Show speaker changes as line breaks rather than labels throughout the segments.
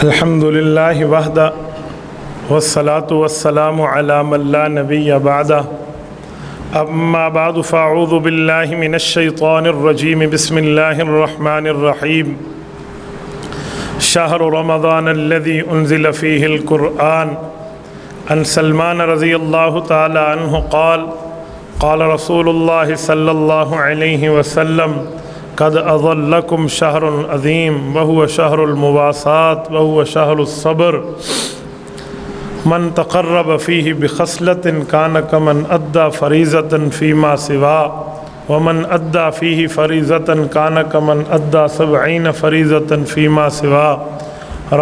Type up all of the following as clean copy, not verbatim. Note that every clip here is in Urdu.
الحمد للہ وحدہ والصلاة والسلام علی من لا نبی بعدہ اما بعد فاعوذ باللہ من الشیطان الرجیم بسم اللہ الرحمن الرحیم شہر رمضان الذي انزل فیہ القرآن عن سلمان رضی اللہ تعالی عنہ قال قال رسول اللہ صلی اللہ علیہ وسلم قد اظلکم شہر عظیم وهو شہر المواساة وهو شہر الصبر من تقرب فیہ بخصلة کان کمن ادى فریضة فیما سوا ومن ادى فیہ فریضة کان کمن ادى 70 فریضة فیما سوا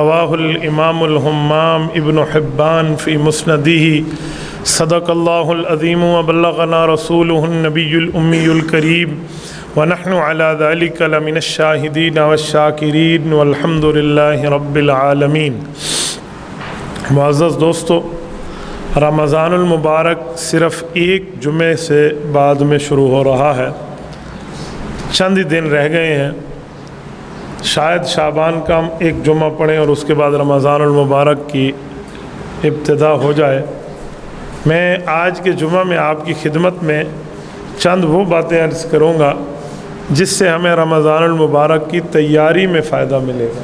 رواہ الامام الہمام ابن حبان فی مسندہ صدق اللہ العظیم وبلغنا رسولہ النبی الامی الکریم ونحن على ذلك لمن الشاہدین والشاکرین والحمد للہ رب العالمین۔ معزز دوستو، رمضان المبارک صرف ایک جمعے سے بعد میں شروع ہو رہا ہے، چند دن رہ گئے ہیں، شاید شعبان کا ہم ایک جمعہ پڑھیں اور اس کے بعد رمضان المبارک کی ابتدا ہو جائے۔ میں آج کے جمعہ میں آپ کی خدمت میں چند وہ باتیں عرض کروں گا جس سے ہمیں رمضان المبارک کی تیاری میں فائدہ ملے گا۔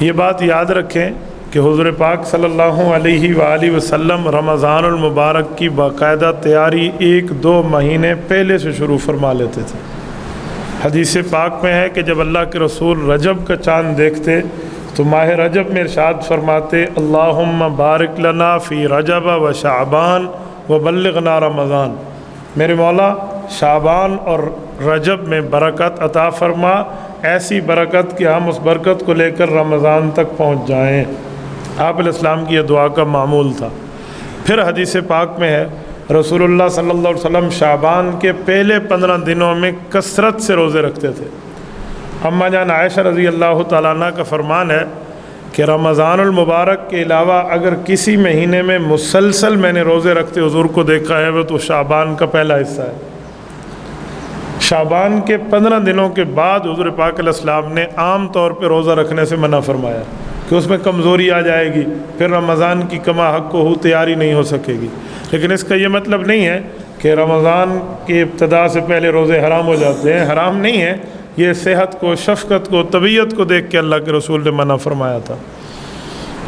یہ بات یاد رکھیں کہ حضور پاک صلی اللہ علیہ وآلہ وسلم رمضان المبارک کی باقاعدہ تیاری 1-2 مہینے پہلے سے شروع فرما لیتے تھے۔ حدیث پاک میں ہے کہ جب اللہ کے رسول رجب کا چاند دیکھتے تو ماہ رجب میں ارشاد فرماتے اللہم بارک لنا فی رجب و شعبان و بلغنا رمضان، میرے مولا شعبان اور رجب میں برکت عطا فرما، ایسی برکت کہ ہم اس برکت کو لے کر رمضان تک پہنچ جائیں۔ آپ علیہ السلام کی یہ دعا کا معمول تھا۔ پھر حدیث پاک میں ہے رسول اللہ صلی اللہ علیہ وسلم شعبان کے پہلے 15 دنوں میں کثرت سے روزے رکھتے تھے۔ اماں جان عائشہ رضی اللہ تعالیٰ عنہ کا فرمان ہے کہ رمضان المبارک کے علاوہ اگر کسی مہینے میں مسلسل میں نے روزے رکھتے حضور کو دیکھا ہے وہ تو شعبان کا پہلا حصہ ہے۔ شعبان کے 15 دنوں کے بعد حضور پاک علیہ السلام نے عام طور پہ روزہ رکھنے سے منع فرمایا کہ اس میں کمزوری آ جائے گی، پھر رمضان کی کما حق کو تیاری نہیں ہو سکے گی۔ لیکن اس کا یہ مطلب نہیں ہے کہ رمضان کی ابتدا سے پہلے روزے حرام ہو جاتے ہیں، حرام نہیں ہے، یہ صحت کو، شفقت کو، طبیعت کو دیکھ کے اللہ کے رسول نے منع فرمایا تھا۔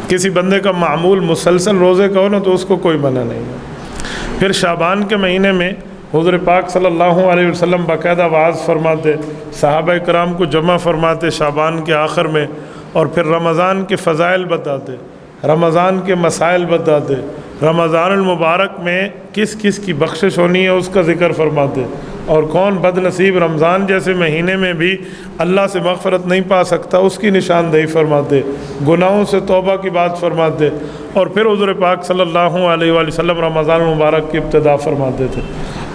کسی بندے کا معمول مسلسل روزے کا ہو نا تو اس کو کوئی منع نہیں ہے۔ پھر شعبان کے مہینے میں حضور پاک صلی اللہ علیہ وسلم باقاعدہ وعظ فرماتے، صحابہ کرام کو جمع فرماتے شعبان کے آخر میں، اور پھر رمضان کے فضائل بتاتے، رمضان کے مسائل بتاتے، رمضان المبارک میں کس کس کی بخشش ہونی ہے اس کا ذکر فرماتے، اور کون بد نصیب رمضان جیسے مہینے میں بھی اللہ سے مغفرت نہیں پا سکتا اس کی نشاندہی فرماتے، گناہوں سے توبہ کی بات فرماتے، اور پھر حضور پاک صلی اللہ علیہ وآلہ وسلم رمضان المبارک کی ابتدا فرماتے تھے۔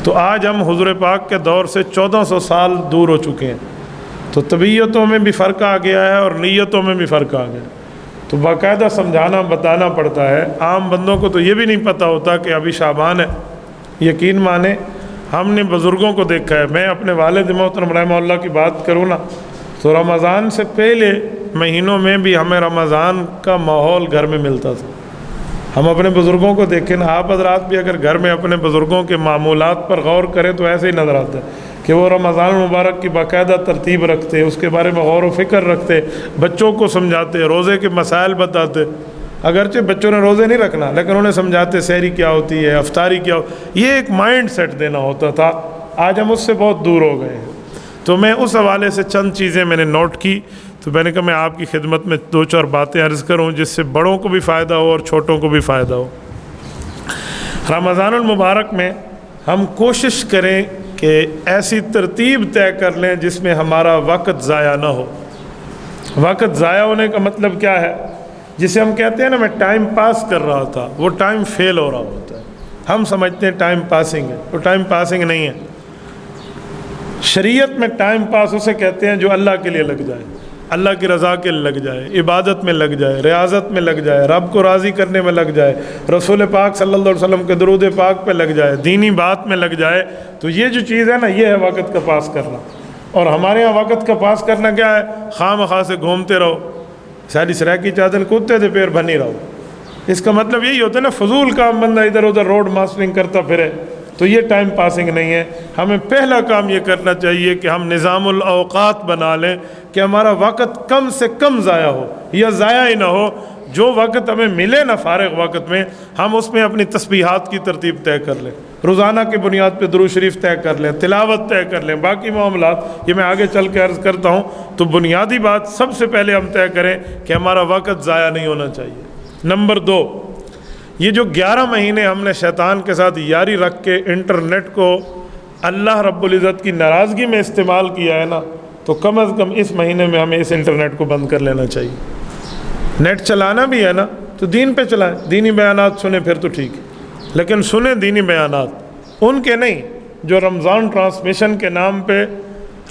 تو آج ہم حضور پاک کے دور سے 1400 سال دور ہو چکے ہیں، تو طبیعتوں میں بھی فرق آ گیا ہے اور نیتوں میں بھی فرق آ گیا ہے، تو باقاعدہ سمجھانا بتانا پڑتا ہے۔ عام بندوں کو تو یہ بھی نہیں پتہ ہوتا کہ ابھی شعبان ہے۔ یقین مانیں ہم نے بزرگوں کو دیکھا ہے، میں اپنے والد محترم رحمہ اللہ کی بات کروں نا تو رمضان سے پہلے مہینوں میں بھی ہمیں رمضان کا ماحول گھر میں ملتا تھا۔ ہم اپنے بزرگوں کو دیکھیں نا، آپ حضرات بھی اگر گھر میں اپنے بزرگوں کے معمولات پر غور کریں تو ایسے ہی نظر آتا ہے کہ وہ رمضان المبارک کی باقاعدہ ترتیب رکھتے، اس کے بارے میں غور و فکر رکھتے، بچوں کو سمجھاتے، روزے کے مسائل بتاتے۔ اگرچہ بچوں نے روزے نہیں رکھنا لیکن انہیں سمجھاتے سحری کیا ہوتی ہے، افطاری کیا یہ ایک مائنڈ سیٹ دینا ہوتا تھا۔ آج ہم اس سے بہت دور ہو گئے ہیں۔ تو میں اس حوالے سے چند چیزیں میں نے نوٹ کی، تو میں نے کہا میں آپ کی خدمت میں 2-4 باتیں عرض کروں جس سے بڑوں کو بھی فائدہ ہو اور چھوٹوں کو بھی فائدہ ہو۔ رمضان المبارک میں ہم کوشش کریں کہ ایسی ترتیب طے کر لیں جس میں ہمارا وقت ضائع نہ ہو۔ وقت ضائع ہونے کا مطلب کیا ہے؟ جسے ہم کہتے ہیں نا میں ٹائم پاس کر رہا تھا، وہ ٹائم فیل ہو رہا ہوتا ہے۔ ہم سمجھتے ہیں ٹائم پاسنگ ہے، وہ ٹائم پاسنگ نہیں ہے۔ شریعت میں ٹائم پاس اسے کہتے ہیں جو اللہ کے لیے لگ جائے، اللہ کی رضا کے لگ جائے، عبادت میں لگ جائے، ریاضت میں لگ جائے، رب کو راضی کرنے میں لگ جائے، رسول پاک صلی اللہ علیہ وسلم کے درود پاک پہ لگ جائے، دینی بات میں لگ جائے۔ تو یہ جو چیز ہے نا یہ ہے وقت کا پاس کرنا۔ اور ہمارے ہاں وقت کا پاس کرنا کیا ہے؟ خواہ مخواہ سے گھومتے رہو، ساری سرائے کی چادر کودتے تھے پیر بنی رہو. اس کا مطلب یہی ہوتا ہے نا، فضول کام بندہ ادھر ادھر روڈ ماسٹرنگ کرتا پھرے تو یہ ٹائم پاسنگ نہیں ہے. ہمیں پہلا کام یہ کرنا چاہیے کہ ہم نظام الاوقات بنا لیں کہ ہمارا وقت کم سے کم ضائع ہو یا ضائع ہی نہ ہو. جو وقت ہمیں ملے نا فارغ وقت میں، ہم اس میں اپنی تسبیحات کی ترتیب طے کر لیں، روزانہ کی بنیاد پہ درود شریف طے کر لیں، تلاوت طے کر لیں، باقی معاملات یہ میں آگے چل کے عرض کرتا ہوں. تو بنیادی بات سب سے پہلے ہم طے کریں کہ ہمارا وقت ضائع نہیں ہونا چاہیے. نمبر 2، یہ جو 11 مہینے ہم نے شیطان کے ساتھ یاری رکھ کے انٹرنیٹ کو اللہ رب العزت کی ناراضگی میں استعمال کیا ہے نا، تو کم از کم اس مہینے میں ہمیں اس انٹرنیٹ کو بند کر لینا چاہیے. نیٹ چلانا بھی ہے نا تو دین پہ چلائیں، دینی بیانات سنیں پھر تو ٹھیک ہے، لیکن سنیں دینی بیانات ان کے نہیں جو رمضان ٹرانسمیشن کے نام پہ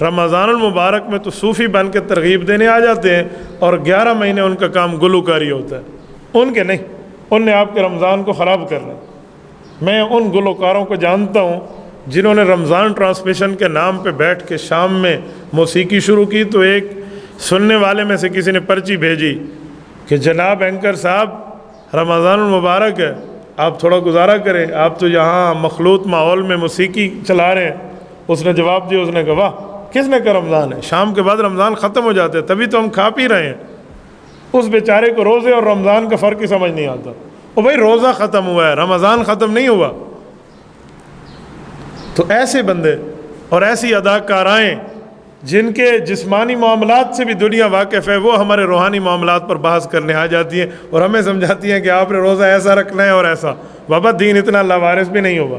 رمضان المبارک میں تو صوفی بن کے ترغیب دینے آ جاتے ہیں اور 11 مہینے ان کا کام گلوکاری ہوتا ہے. ان کے نہیں، ان نے آپ کے رمضان کو خراب کرنا. میں ان گلوکاروں کو جانتا ہوں جنہوں نے رمضان ٹرانسمیشن کے نام پہ بیٹھ کے شام میں موسیقی شروع کی تو ایک سننے والے میں سے کسی نے پرچی بھیجی کہ جناب اینکر صاحب رمضان المبارک ہے، آپ تھوڑا گزارا کریں، آپ تو یہاں مخلوط ماحول میں موسیقی چلا رہے ہیں. اس نے جواب دیا، اس نے کہا واہ کس نے کہا رمضان ہے، شام کے بعد رمضان ختم ہو جاتے ہیں، تبھی تو ہم کھا پی رہے ہیں. اس بیچارے کو روزے اور رمضان کا فرق ہی سمجھ نہیں آتا. او بھائی روزہ ختم ہوا ہے، رمضان ختم نہیں ہوا. تو ایسے بندے اور ایسی اداکارائیں جن کے جسمانی معاملات سے بھی دنیا واقف ہے، وہ ہمارے روحانی معاملات پر بحث کرنے آ جاتی ہیں اور ہمیں سمجھاتی ہیں کہ آپ نے روزہ ایسا رکھنا ہے اور ایسا. بابا دین اتنا لاوارث بھی نہیں ہوگا،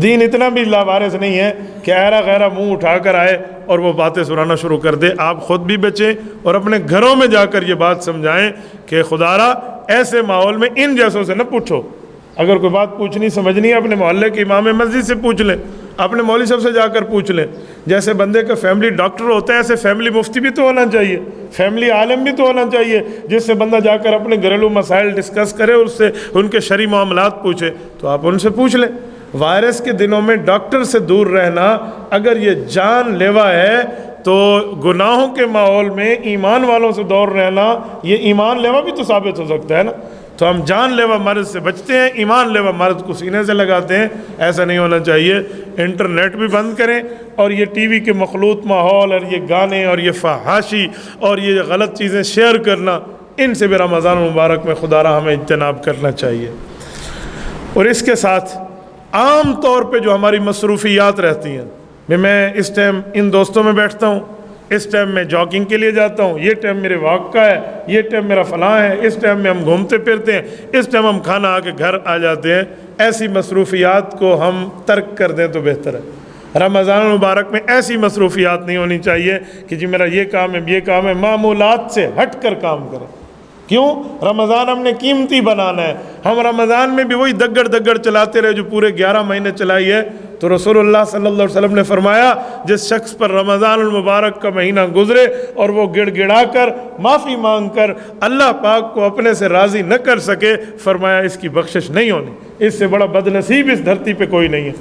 دین اتنا بھی لاوارث نہیں ہے کہ ایرا غیرہ منہ اٹھا کر آئے اور وہ باتیں سنانا شروع کر دے. آپ خود بھی بچیں اور اپنے گھروں میں جا کر یہ بات سمجھائیں کہ خدا را ایسے ماحول میں ان جیسوں سے نہ پوچھو. اگر کوئی بات پوچھنی سمجھنی ہے اپنے محلے کے امام مسجد سے پوچھ لیں، اپنے مولوی صاحب سے جا کر پوچھ لیں. جیسے بندے کا فیملی ڈاکٹر ہوتا ہے ایسے فیملی مفتی بھی تو ہونا چاہیے، فیملی عالم بھی تو ہونا چاہیے جس سے بندہ جا کر اپنے گھریلو مسائل ڈسکس کرے اور اس سے ان کے شرعی معاملات پوچھے. تو آپ ان سے پوچھ لیں. وائرس کے دنوں میں ڈاکٹر سے دور رہنا اگر یہ جان لیوا ہے تو گناہوں کے ماحول میں ایمان والوں سے دور رہنا یہ ایمان لیوا بھی تو ثابت ہو سکتا ہے نا. تو ہم جان لیوا مرض سے بچتے ہیں، ایمان لیوا مرض کو سینے سے لگاتے ہیں. ایسا نہیں ہونا چاہیے. انٹرنیٹ بھی بند کریں اور یہ ٹی وی کے مخلوط ماحول اور یہ گانے اور یہ فحاشی اور یہ غلط چیزیں شیئر کرنا، ان سے بھی رمضان مبارک میں خدا را ہمیں اجتناب کرنا چاہیے. اور اس کے ساتھ عام طور پہ جو ہماری مصروفیات رہتی ہیں، میں اس ٹائم ان دوستوں میں بیٹھتا ہوں، اس ٹائم میں جاگنگ کے لیے جاتا ہوں، یہ ٹائم میرے واک کا ہے، یہ ٹائم میرا فلاں ہے، اس ٹائم میں ہم گھومتے پھرتے ہیں، اس ٹائم ہم کھانا آ کے گھر آ جاتے ہیں. ایسی مصروفیات کو ہم ترک کر دیں تو بہتر ہے. رمضان المبارک میں ایسی مصروفیات نہیں ہونی چاہیے کہ جی میرا یہ کام ہے یہ کام ہے. معمولات سے ہٹ کر کام کریں. کیوں؟ رمضان ہم نے قیمتی بنانا ہے. ہم رمضان میں بھی وہی دگڑ چلاتے رہے جو پورے 11 مہینے چلائی ہے. تو رسول اللہ صلی اللہ علیہ وسلم نے فرمایا جس شخص پر رمضان المبارک کا مہینہ گزرے اور وہ گڑ گڑا کر معافی مانگ کر اللہ پاک کو اپنے سے راضی نہ کر سکے، فرمایا اس کی بخشش نہیں ہونی. اس سے بڑا بد نصیب اس دھرتی پہ کوئی نہیں ہے.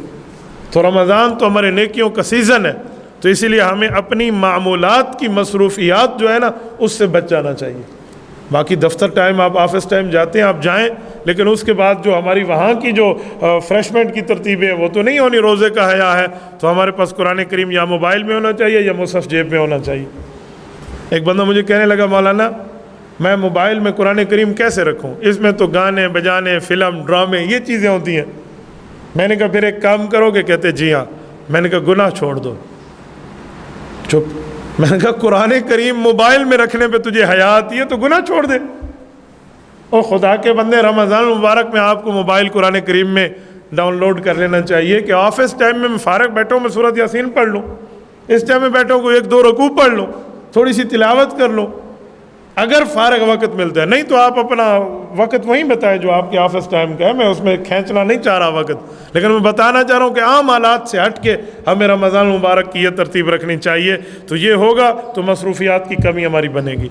تو رمضان تو ہمارے نیکیوں کا سیزن ہے. تو اسی لیے ہمیں اپنی معمولات کی مصروفیات جو ہے نا اس سے بچ جانا چاہیے. باقی دفتر ٹائم آپ آفس ٹائم جاتے ہیں آپ جائیں، لیکن اس کے بعد جو ہماری وہاں کی جو فریشمنٹ کی ترتیبیں ہیں وہ تو نہیں ہونی. روزے کا حیا ہے تو ہمارے پاس قرآن کریم یا موبائل میں ہونا چاہیے یا مصحف جیب میں ہونا چاہیے. ایک بندہ مجھے کہنے لگا مولانا میں موبائل میں قرآن کریم کیسے رکھوں، اس میں تو گانے بجانے فلم ڈرامے یہ چیزیں ہوتی ہیں. میں نے کہا پھر ایک کام کرو گے؟ کہتے جی ہاں. میں نے کہا گناہ چھوڑ دو. چپ. میں نے کہا قرآن کریم موبائل میں رکھنے پہ تجھے حیا آتی ہے تو گناہ چھوڑ دے. اور خدا کے بندے رمضان مبارک میں آپ کو موبائل قرآن کریم میں ڈاؤن لوڈ کر لینا چاہیے کہ آفس ٹائم میں فارغ بیٹھا ہوں میں سورۃ یاسین پڑھ لوں، اس ٹائم میں بیٹھا ہوں کوئی 1-2 رکوع پڑھ لوں، تھوڑی سی تلاوت کر لوں اگر فارغ وقت ملتا ہے. نہیں تو آپ اپنا وقت وہیں بتائیں جو آپ کے آفس ٹائم کا ہے. میں اس میں کھینچنا نہیں چاہ رہا وقت، لیکن میں بتانا چاہ رہا ہوں کہ عام حالات سے ہٹ کے ہمیں رمضان مبارک کی یہ ترتیب رکھنی چاہیے. تو یہ ہوگا تو مصروفیات کی کمی ہماری بنے گی.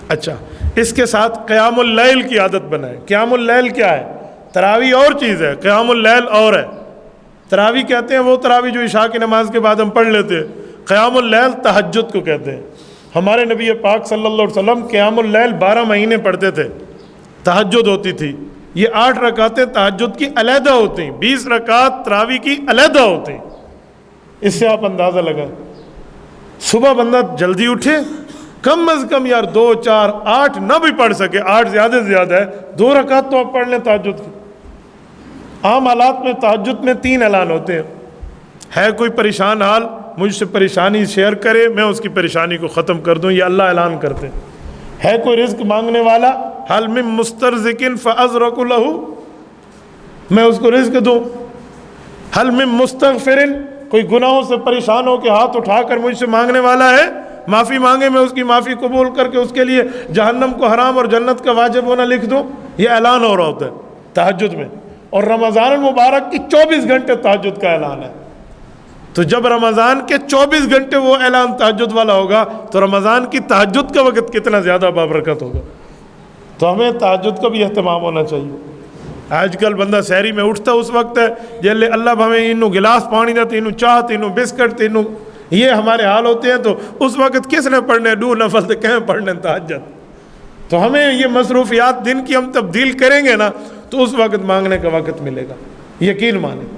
اچھا، اس کے ساتھ قیام اللیل کی عادت بنائیں. قیام اللیل کیا ہے؟ تراویح اور چیز ہے، قیام اللیل اور ہے. تراویح کہتے ہیں وہ تراویح جو عشاء کی نماز کے بعد ہم پڑھ لیتے ہیں. قیام اللیل تہجد کو کہتے ہیں. ہمارے نبی پاک صلی اللہ علیہ وسلم قیام اللیل 12 مہینے پڑھتے تھے، تہجد ہوتی تھی، یہ 8 رکعتیں تہجد کی علیحدہ ہوتی ہیں، 20 رکعت تراویح کی علیحدہ ہوتی ہیں۔ اس سے آپ اندازہ لگائیں، صبح بندہ جلدی اٹھے، کم از کم یار 2 4 8 نہ بھی پڑھ سکے، 8 زیادہ سے زیادہ ہے، 2 رکعت تو آپ پڑھ لیں تہجد کی۔ عام حالات میں تہجد میں 3 اعلان ہوتے ہیں، ہے کوئی پریشان حال مجھ سے پریشانی شیئر کرے، میں اس کی پریشانی کو ختم کر دوں، یہ اللہ اعلان کرتے ہیں۔ ہے کوئی رزق مانگنے والا، حل من مسترزق فازرق لہ، میں اس کو رزق دوں۔ حل من مستغفر، کوئی گناہوں سے پریشان ہو کے ہاتھ اٹھا کر مجھ سے مانگنے والا ہے، معافی مانگے، میں اس کی معافی قبول کر کے اس کے لیے جہنم کو حرام اور جنت کا واجب ہونا لکھ دوں۔ یہ اعلان ہو رہا ہوتا ہے تہجد میں، اور رمضان المبارک کی 24 گھنٹے تہجد کا اعلان ہے۔ تو جب رمضان کے 24 گھنٹے وہ اعلان تہجد والا ہوگا تو رمضان کی تہجد کا وقت کتنا زیادہ بابرکت ہوگا۔ تو ہمیں تہجد کا بھی اہتمام ہونا چاہیے۔ آج کل بندہ سحری میں اٹھتا اس وقت ہے جیلے اللہ بھویں انہوں گلاس پانی دیتے، انہوں چاہ تینوں بسکٹ تینوں، یہ ہمارے حال ہوتے ہیں۔ تو اس وقت کس نے پڑھنے دو نفل تو کہیں پڑھنے تہجد۔ تو ہمیں یہ مصروفیات دن کی ہم تبدیل کریں گے نا تو اس وقت مانگنے کا وقت ملے گا، یقین مانیں۔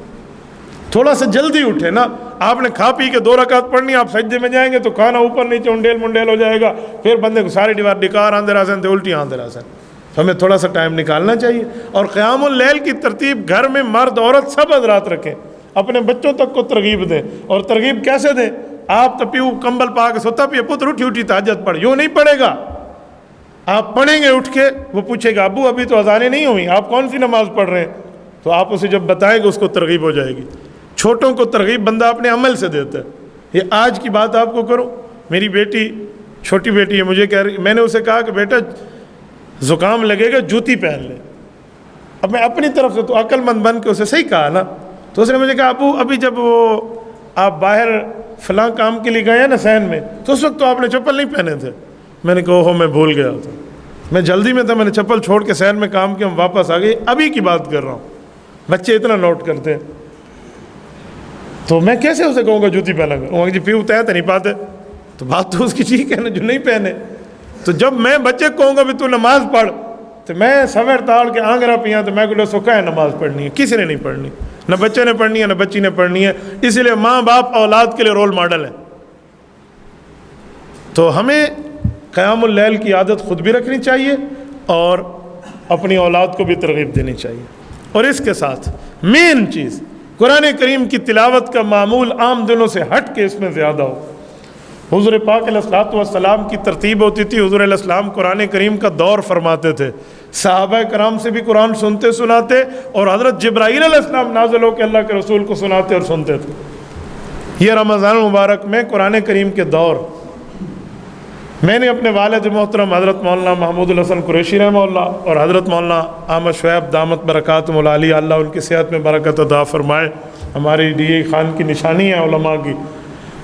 تھوڑا سا جلدی اٹھے نا، آپ نے کھا پی کے 2 رکعت پڑھنی، آپ سجدے میں جائیں گے تو کھانا اوپر نیچے انڈیل منڈیل ہو جائے گا، پھر بندے کو ساری دیوار ڈکار آندے راسن تے الٹی آندے راسن۔ ہمیں تھوڑا سا ٹائم نکالنا چاہیے۔ اور قیام اللیل کی ترتیب گھر میں مرد عورت سب حضرات رکھیں، اپنے بچوں تک کو ترغیب دیں۔ اور ترغیب کیسے دیں؟ آپ تو پیو کمبل پا کے سوتا پیے، پتر اٹھی اٹھی تہجد پڑھ، یوں نہیں پڑھے گا۔ آپ پڑھیں گے اٹھ کے، وہ پوچھے گا ابو ابھی تو اذانیں نہیں ہوئیں، آپ کون سی نماز پڑھ رہے ہیں؟ تو آپ اسے جب بتائیں گے اس کو ترغیب ہو جائے گی۔ چھوٹوں کو ترغیب بندہ اپنے عمل سے دیتا ہے۔ یہ آج کی بات آپ کو کروں، میری بیٹی چھوٹی بیٹی ہے، مجھے کہہ رہی، میں نے اسے کہا کہ بیٹا زکام لگے گا جوتی پہن لے۔ اب میں اپنی طرف سے تو عقل مند بن کے اسے صحیح کہا نا، تو اس نے مجھے کہا ابو ابھی جب وہ آپ باہر فلاں کام کے لیے گئے ہیں نا سین میں، تو اس وقت تو آپ نے چپل نہیں پہنے تھے۔ میں نے کہا اوہو میں بھول گیا تھا، میں جلدی میں تھا، میں نے چپل چھوڑ کے سین میں کام کیا، ہم واپس آ گئے، ابھی کی بات کر رہا ہوں۔ بچے اتنا نوٹ کرتے ہیں، تو میں کیسے اسے کہوں گا جوتی پہنا کر؟ وہ جی پیو تہ نہیں پاتے، تو بات تو اس کی ٹھیک ہے نا، جو نہیں پہنے۔ تو جب میں بچے کہوں گا بھی تو نماز پڑھ، تو میں سویر تاڑ کے آنگرا پیاں تو میں کو سکھا ہے نماز پڑھنی ہے، کسی نے نہیں پڑھنی، نہ بچے نے پڑھنی ہے نہ بچی نے پڑھنی ہے۔ اسی لیے ماں باپ اولاد کے لیے رول ماڈل ہیں۔ تو ہمیں قیام اللیل کی عادت خود بھی رکھنی چاہیے اور اپنی اولاد کو بھی ترغیب دینی چاہیے۔ اور اس کے ساتھ مین چیز قرآن کریم کی تلاوت کا معمول عام دنوں سے ہٹ کے اس میں زیادہ ہو۔ حضور پاک علیہ الصلوۃ والسلام کی ترتیب ہوتی تھی، حضور علیہ السلام قرآن کریم کا دور فرماتے تھے، صحابہ کرام سے بھی قرآن سنتے سناتے، اور حضرت جبرائیل علیہ السلام نازل ہو کے اللہ کے رسول کو سناتے اور سنتے تھے۔ یہ رمضان المبارک میں قرآن کریم کے دور، میں نے اپنے والد محترم حضرت مولانا محمود الحسن قریشی رحمہ اللہ اور حضرت مولانا احمد شعیب دامت برکاتہم العالیہ، اللہ ان کی صحت میں برکت عطا فرمائے، ہماری ڈی خان کی نشانی ہے علماء کی،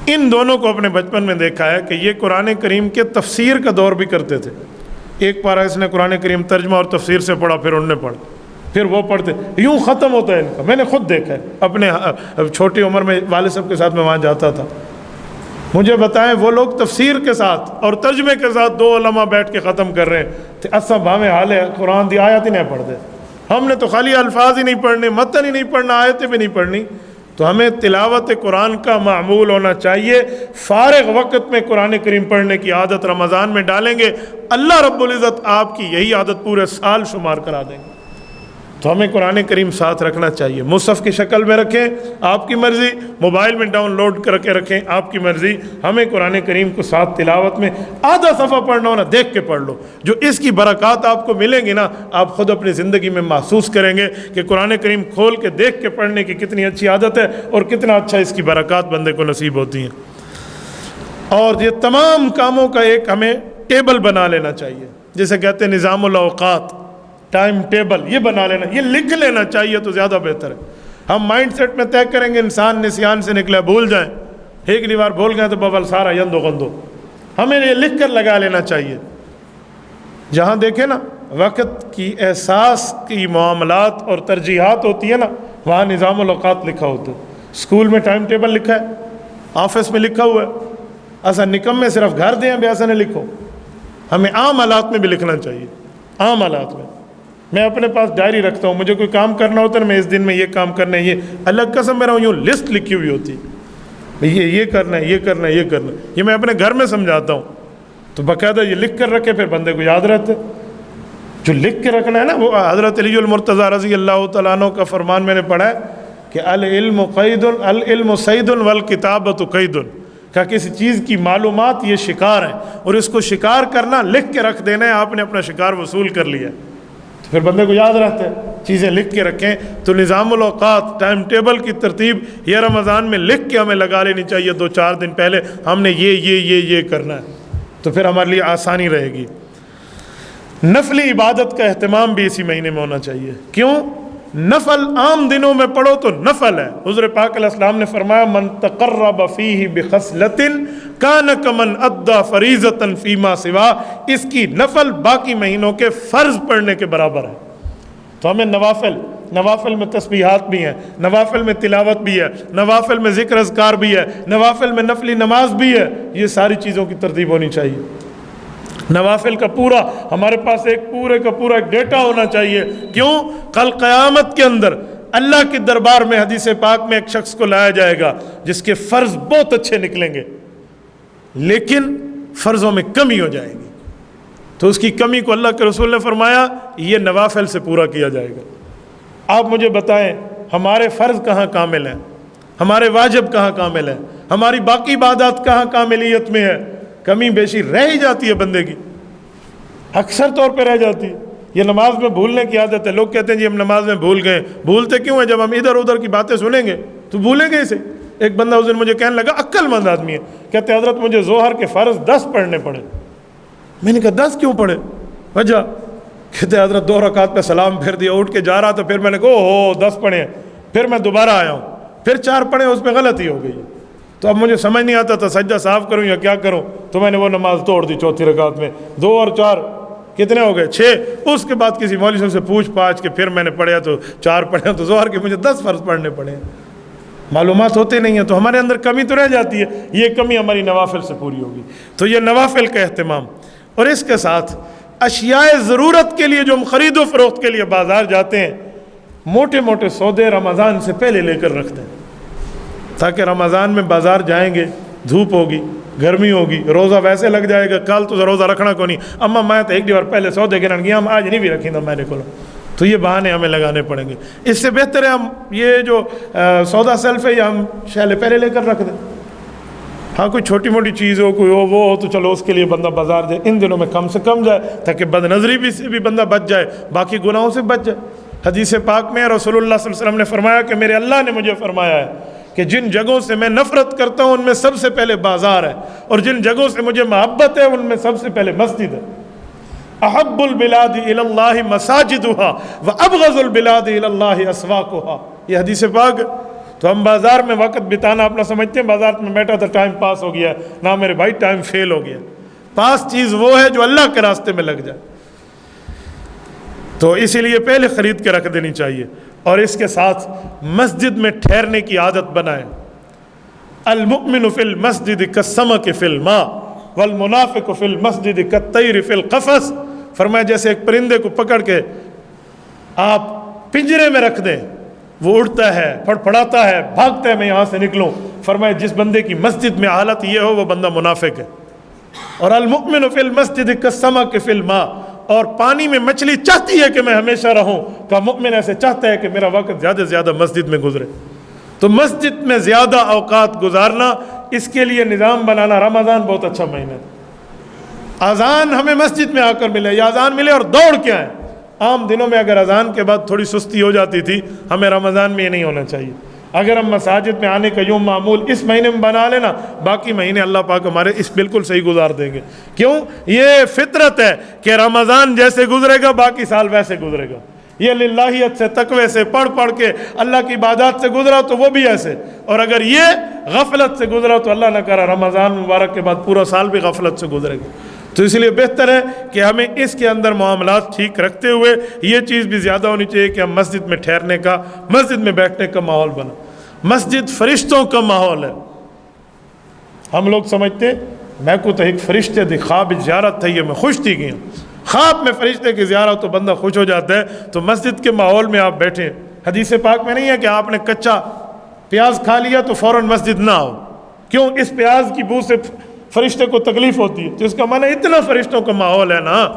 ان دونوں کو اپنے بچپن میں دیکھا ہے کہ یہ قرآن کریم کے تفسیر کا دور بھی کرتے تھے۔ ایک پارہ اس نے قرآن کریم ترجمہ اور تفسیر سے پڑھا، پھر انہوں نے پڑھا، پھر وہ پڑھتے، یوں ختم ہوتا ہے ان کا۔ میں نے خود دیکھا ہے اپنے چھوٹی عمر میں، والد صاحب کے ساتھ میں وہاں جاتا تھا، مجھے بتائیں وہ لوگ تفسیر کے ساتھ اور ترجمے کے ساتھ 2 علماء بیٹھ کے ختم کر رہے ہیں، اساں بھاویں حال ہے قرآن دی آیت ہی نہیں پڑھتے، ہم نے تو خالی الفاظ ہی نہیں پڑھنے، متن ہی نہیں پڑھنا، آیتیں بھی نہیں پڑھنی۔ تو ہمیں تلاوت قرآن کا معمول ہونا چاہیے، فارغ وقت میں قرآن کریم پڑھنے کی عادت رمضان میں ڈالیں گے، اللہ رب العزت آپ کی یہی عادت پورے سال شمار کرا دیں گے۔ تو ہمیں قرآن کریم ساتھ رکھنا چاہیے، مصحف کی شکل میں رکھیں آپ کی مرضی، موبائل میں ڈاؤن لوڈ کر کے رکھیں آپ کی مرضی، ہمیں قرآن کریم کو ساتھ تلاوت میں آدھا صفحہ پڑھنا ہونا دیکھ کے پڑھ لو، جو اس کی برکات آپ کو ملیں گی نا، آپ خود اپنی زندگی میں محسوس کریں گے کہ قرآن کریم کھول کے دیکھ کے پڑھنے کی کتنی اچھی عادت ہے اور کتنا اچھا اس کی برکات بندے کو نصیب ہوتی ہیں۔ اور یہ تمام کاموں کا ایک ہمیں ٹیبل بنا لینا چاہیے، جسے کہتے ہیں نظام الاوقات، ٹائم ٹیبل، یہ بنا لینا، یہ لکھ لینا چاہیے تو زیادہ بہتر ہے۔ ہم مائنڈ سیٹ میں طے کریں گے انسان نسیان سے نکلے، بھول جائیں، ایک بار بھول گئے تو ببل سارا یندو غندو، ہمیں یہ لکھ کر لگا لینا چاہیے۔ جہاں دیکھیں نا وقت کی احساس کی معاملات اور ترجیحات ہوتی ہے نا، وہاں نظام الاوقات لکھا ہوتا ہے۔ اسکول میں ٹائم ٹیبل لکھا ہے، آفس میں لکھا ہوا ہے، ایسا نکم میں صرف گھر دیں بیاسا نے لکھو. ہمیں عام حالات میں بھی لکھنا چاہیے. عام حالات میں اپنے پاس ڈائری رکھتا ہوں, مجھے کوئی کام کرنا ہوتا ہے میں اس دن میں یہ کام کرنا ہے, یہ الگ قسم میرا یوں لسٹ لکھی ہوئی ہوتی ہے, یہ کرنا ہے, یہ کرنا ہے, یہ کرنا ہے. یہ میں اپنے گھر میں سمجھاتا ہوں تو باقاعدہ یہ لکھ کر رکھے, پھر بندے کو یاد رہتا ہے. جو لکھ کے رکھنا ہے نا, وہ حضرت علی المرتضیٰ رضی اللہ تعالیٰ عنہ کا فرمان میں نے پڑھا ہے کہ العلم صید والکتابۃ قید, کہ کسی چیز کی معلومات یہ شکار ہے, اور اس کو شکار کرنا لکھ کے رکھ دینا ہے, آپ نے اپنا شکار وصول کر لیا. تو پھر بندے کو یاد رہتا ہے, چیزیں لکھ کے رکھیں. تو نظام الاوقات, ٹائم ٹیبل کی ترتیب یہ رمضان میں لکھ کے ہمیں لگا لینی چاہیے. 2-4 دن پہلے ہم نے یہ کرنا ہے, تو پھر ہمارے لیے آسانی رہے گی. نفلی عبادت کا اہتمام بھی اسی مہینے میں ہونا چاہیے. کیوں؟ نفل عام دنوں میں پڑھو تو نفل ہے. حضور پاک علیہ السلام نے فرمایا من تقرب فیہ بخصلۃ کان کمن ادی فریضۃ فیما سوا, اس کی نفل باقی مہینوں کے فرض پڑھنے کے برابر ہے. تو ہمیں نوافل میں تسبیحات بھی ہیں, نوافل میں تلاوت بھی ہے, نوافل میں ذکر اذکار بھی ہے, نوافل میں نفلی نماز بھی ہے. یہ ساری چیزوں کی ترتیب ہونی چاہیے. نوافل کا پورا ہمارے پاس ایک پورے کا پورا ڈیٹا ہونا چاہیے. کیوں؟ کل قیامت کے اندر اللہ کے دربار میں حدیث پاک میں ایک شخص کو لایا جائے گا جس کے فرض بہت اچھے نکلیں گے, لیکن فرضوں میں کمی ہو جائے گی. تو اس کی کمی کو اللہ کے رسول نے فرمایا یہ نوافل سے پورا کیا جائے گا. آپ مجھے بتائیں ہمارے فرض کہاں کامل ہیں, ہمارے واجب کہاں کامل ہیں, ہماری باقی عبادات کہاں کاملیت میں ہے؟ کمی بیشی رہ ہی جاتی ہے بندے کی, اکثر طور پہ رہ جاتی ہے. یہ نماز میں بھولنے کی عادت ہے. لوگ کہتے ہیں جی ہم نماز میں بھول گئے. بھولتے کیوں ہیں؟ جب ہم ادھر ادھر کی باتیں سنیں گے تو بھولیں گے اسے. ایک بندہ اس دن مجھے کہنے لگا, عقل مند آدمی ہے, کہتے حضرت مجھے ظہر کے فرض 10 پڑھنے پڑے. میں نے کہا 10 کیوں پڑھے؟ وجہ؟ کہتے حضرت 2 رکعت پہ سلام پھیر دیا, اٹھ کے جا رہا تو پھر میں نے کہا 10 پڑھے ہیں. پھر میں دوبارہ آیا ہوں, پھر 4 پڑھے, اس میں غلطی ہو گئی. تو اب مجھے سمجھ نہیں آتا تھا سجدہ صاف کروں یا کیا کروں, تو میں نے وہ نماز توڑ دی. 4تھی رکعت میں 2 اور 4 کتنے ہو گئے؟ 6. اس کے بعد کسی مولوی سے پوچھ پاچھ کے پھر میں نے پڑھا تو 4 پڑھے, تو ظہر کے مجھے 10 فرض پڑھنے پڑے. معلومات ہوتے نہیں ہیں تو ہمارے اندر کمی تو رہ جاتی ہے. یہ کمی ہماری نوافل سے پوری ہوگی. تو یہ نوافل کا اہتمام, اور اس کے ساتھ اشیاء ضرورت کے لیے جو ہم خرید و فروخت کے لیے بازار جاتے ہیں, موٹے موٹے سودے رمضان سے پہلے لے کر رکھتے ہیں, تاکہ رمضان میں بازار جائیں گے, دھوپ ہوگی, گرمی ہوگی, روزہ ویسے لگ جائے گا, کل تو روزہ رکھنا کو نہیں, اما میں تو 1 بار پہلے سودے گرن گیا, ہم آج نہیں بھی رکھیں گے میں نے کو. تو یہ بہانے ہمیں لگانے پڑیں گے. اس سے بہتر ہے ہم یہ جو سودا سیلف ہے یہ ہم شیلے پہلے لے کر رکھ دیں. ہاں کوئی چھوٹی موٹی چیز ہو, کوئی ہو تو چلو اس کے لیے بندہ بازار جائے, ان دنوں میں کم سے کم جائے تاکہ بد نظری بھی سے بھی بندہ بچ جائے, باقی گناہوں سے بچ جائے. حدیث پاک میں رسول اللہ صلی اللہ علیہ وسلم نے فرمایا کہ میرے اللہ نے مجھے فرمایا ہے کہ جن جگہوں سے میں نفرت کرتا ہوں ان میں سب سے پہلے بازار ہے, اور جن جگہوں سے مجھے محبت ہے ان میں سب سے پہلے مسجد ہے. احب البلاد الی اللہ مساجدها وابغض البلاد الی اللہ اسواقها, یہ حدیث پاک. تو ہم بازار میں وقت بتانا اپنا سمجھتے ہیں, بازار میں بیٹھا تو ٹائم پاس ہو گیا. نہ میرے بھائی, ٹائم فیل ہو گیا. پاس چیز وہ ہے جو اللہ کے راستے میں لگ جائے, تو اسی لیے پہلے خرید کے رکھ دینی چاہیے. اور اس کے ساتھ مسجد میں ٹھہرنے کی عادت بنائیں. المؤمن فی المسجد کالسمک فی الماء والمنافق فی المسجد کالطیر فی القفص. فرمایا جیسے ایک پرندے کو پکڑ کے آپ پنجرے میں رکھ دیں, وہ اڑتا ہے, پھڑپھڑاتا ہے, بھاگتا ہے میں یہاں سے نکلوں. فرمایا جس بندے کی مسجد میں حالت یہ ہو وہ بندہ منافق ہے. اور المؤمن فی المسجد کالسمک فی الماء, اور پانی میں مچھلی چاہتی ہے کہ میں ہمیشہ رہوں, کا مؤمن ایسے چاہتا ہے کہ میرا وقت زیادہ سے زیادہ مسجد میں گزرے. تو مسجد میں زیادہ اوقات گزارنا, اس کے لیے نظام بنانا. رمضان بہت اچھا مہینہ ہے. اذان ہمیں مسجد میں آ کر ملے, یا اذان ملے اور دوڑ کے آئیں. عام دنوں میں اگر اذان کے بعد تھوڑی سستی ہو جاتی تھی, ہمیں رمضان میں یہ نہیں ہونا چاہیے. اگر ہم مساجد میں آنے کا یوں معمول اس مہینے میں بنا لینا, باقی مہینے اللہ پاک ہمارے اس بالکل صحیح گزار دیں گے. کیوں؟ یہ فطرت ہے کہ رمضان جیسے گزرے گا باقی سال ویسے گزرے گا. یہ للہیت سے, تقوی سے, پڑھ کے اللہ کی عبادات سے گزرا تو وہ بھی ایسے, اور اگر یہ غفلت سے گزرا تو اللہ نہ کرا رمضان مبارک کے بعد پورا سال بھی غفلت سے گزرے گا. تو اس لیے بہتر ہے کہ ہمیں اس کے اندر معاملات ٹھیک رکھتے ہوئے یہ چیز بھی زیادہ ہونی چاہیے کہ ہم مسجد میں ٹھہرنے کا, مسجد میں بیٹھنے کا ماحول بنا. مسجد فرشتوں کا ماحول ہے. ہم لوگ سمجھتے میں کو تو ایک فرشتے دی خواب زیارت تھی، میں خوش تھی گیا، خواب میں فرشتے کی زیارت تو بندہ خوش ہو جاتا ہے۔ تو مسجد کے ماحول میں آپ بیٹھیں، حدیث پاک میں نہیں ہے کہ آپ نے کچا پیاز کھا لیا تو فوراً مسجد نہ آؤ، کیوں؟ اس پیاز کی بو سے فرشتے کو تکلیف ہوتی ہے، تو اس کا معنی اتنا فرشتوں کا ماحول ہے نا،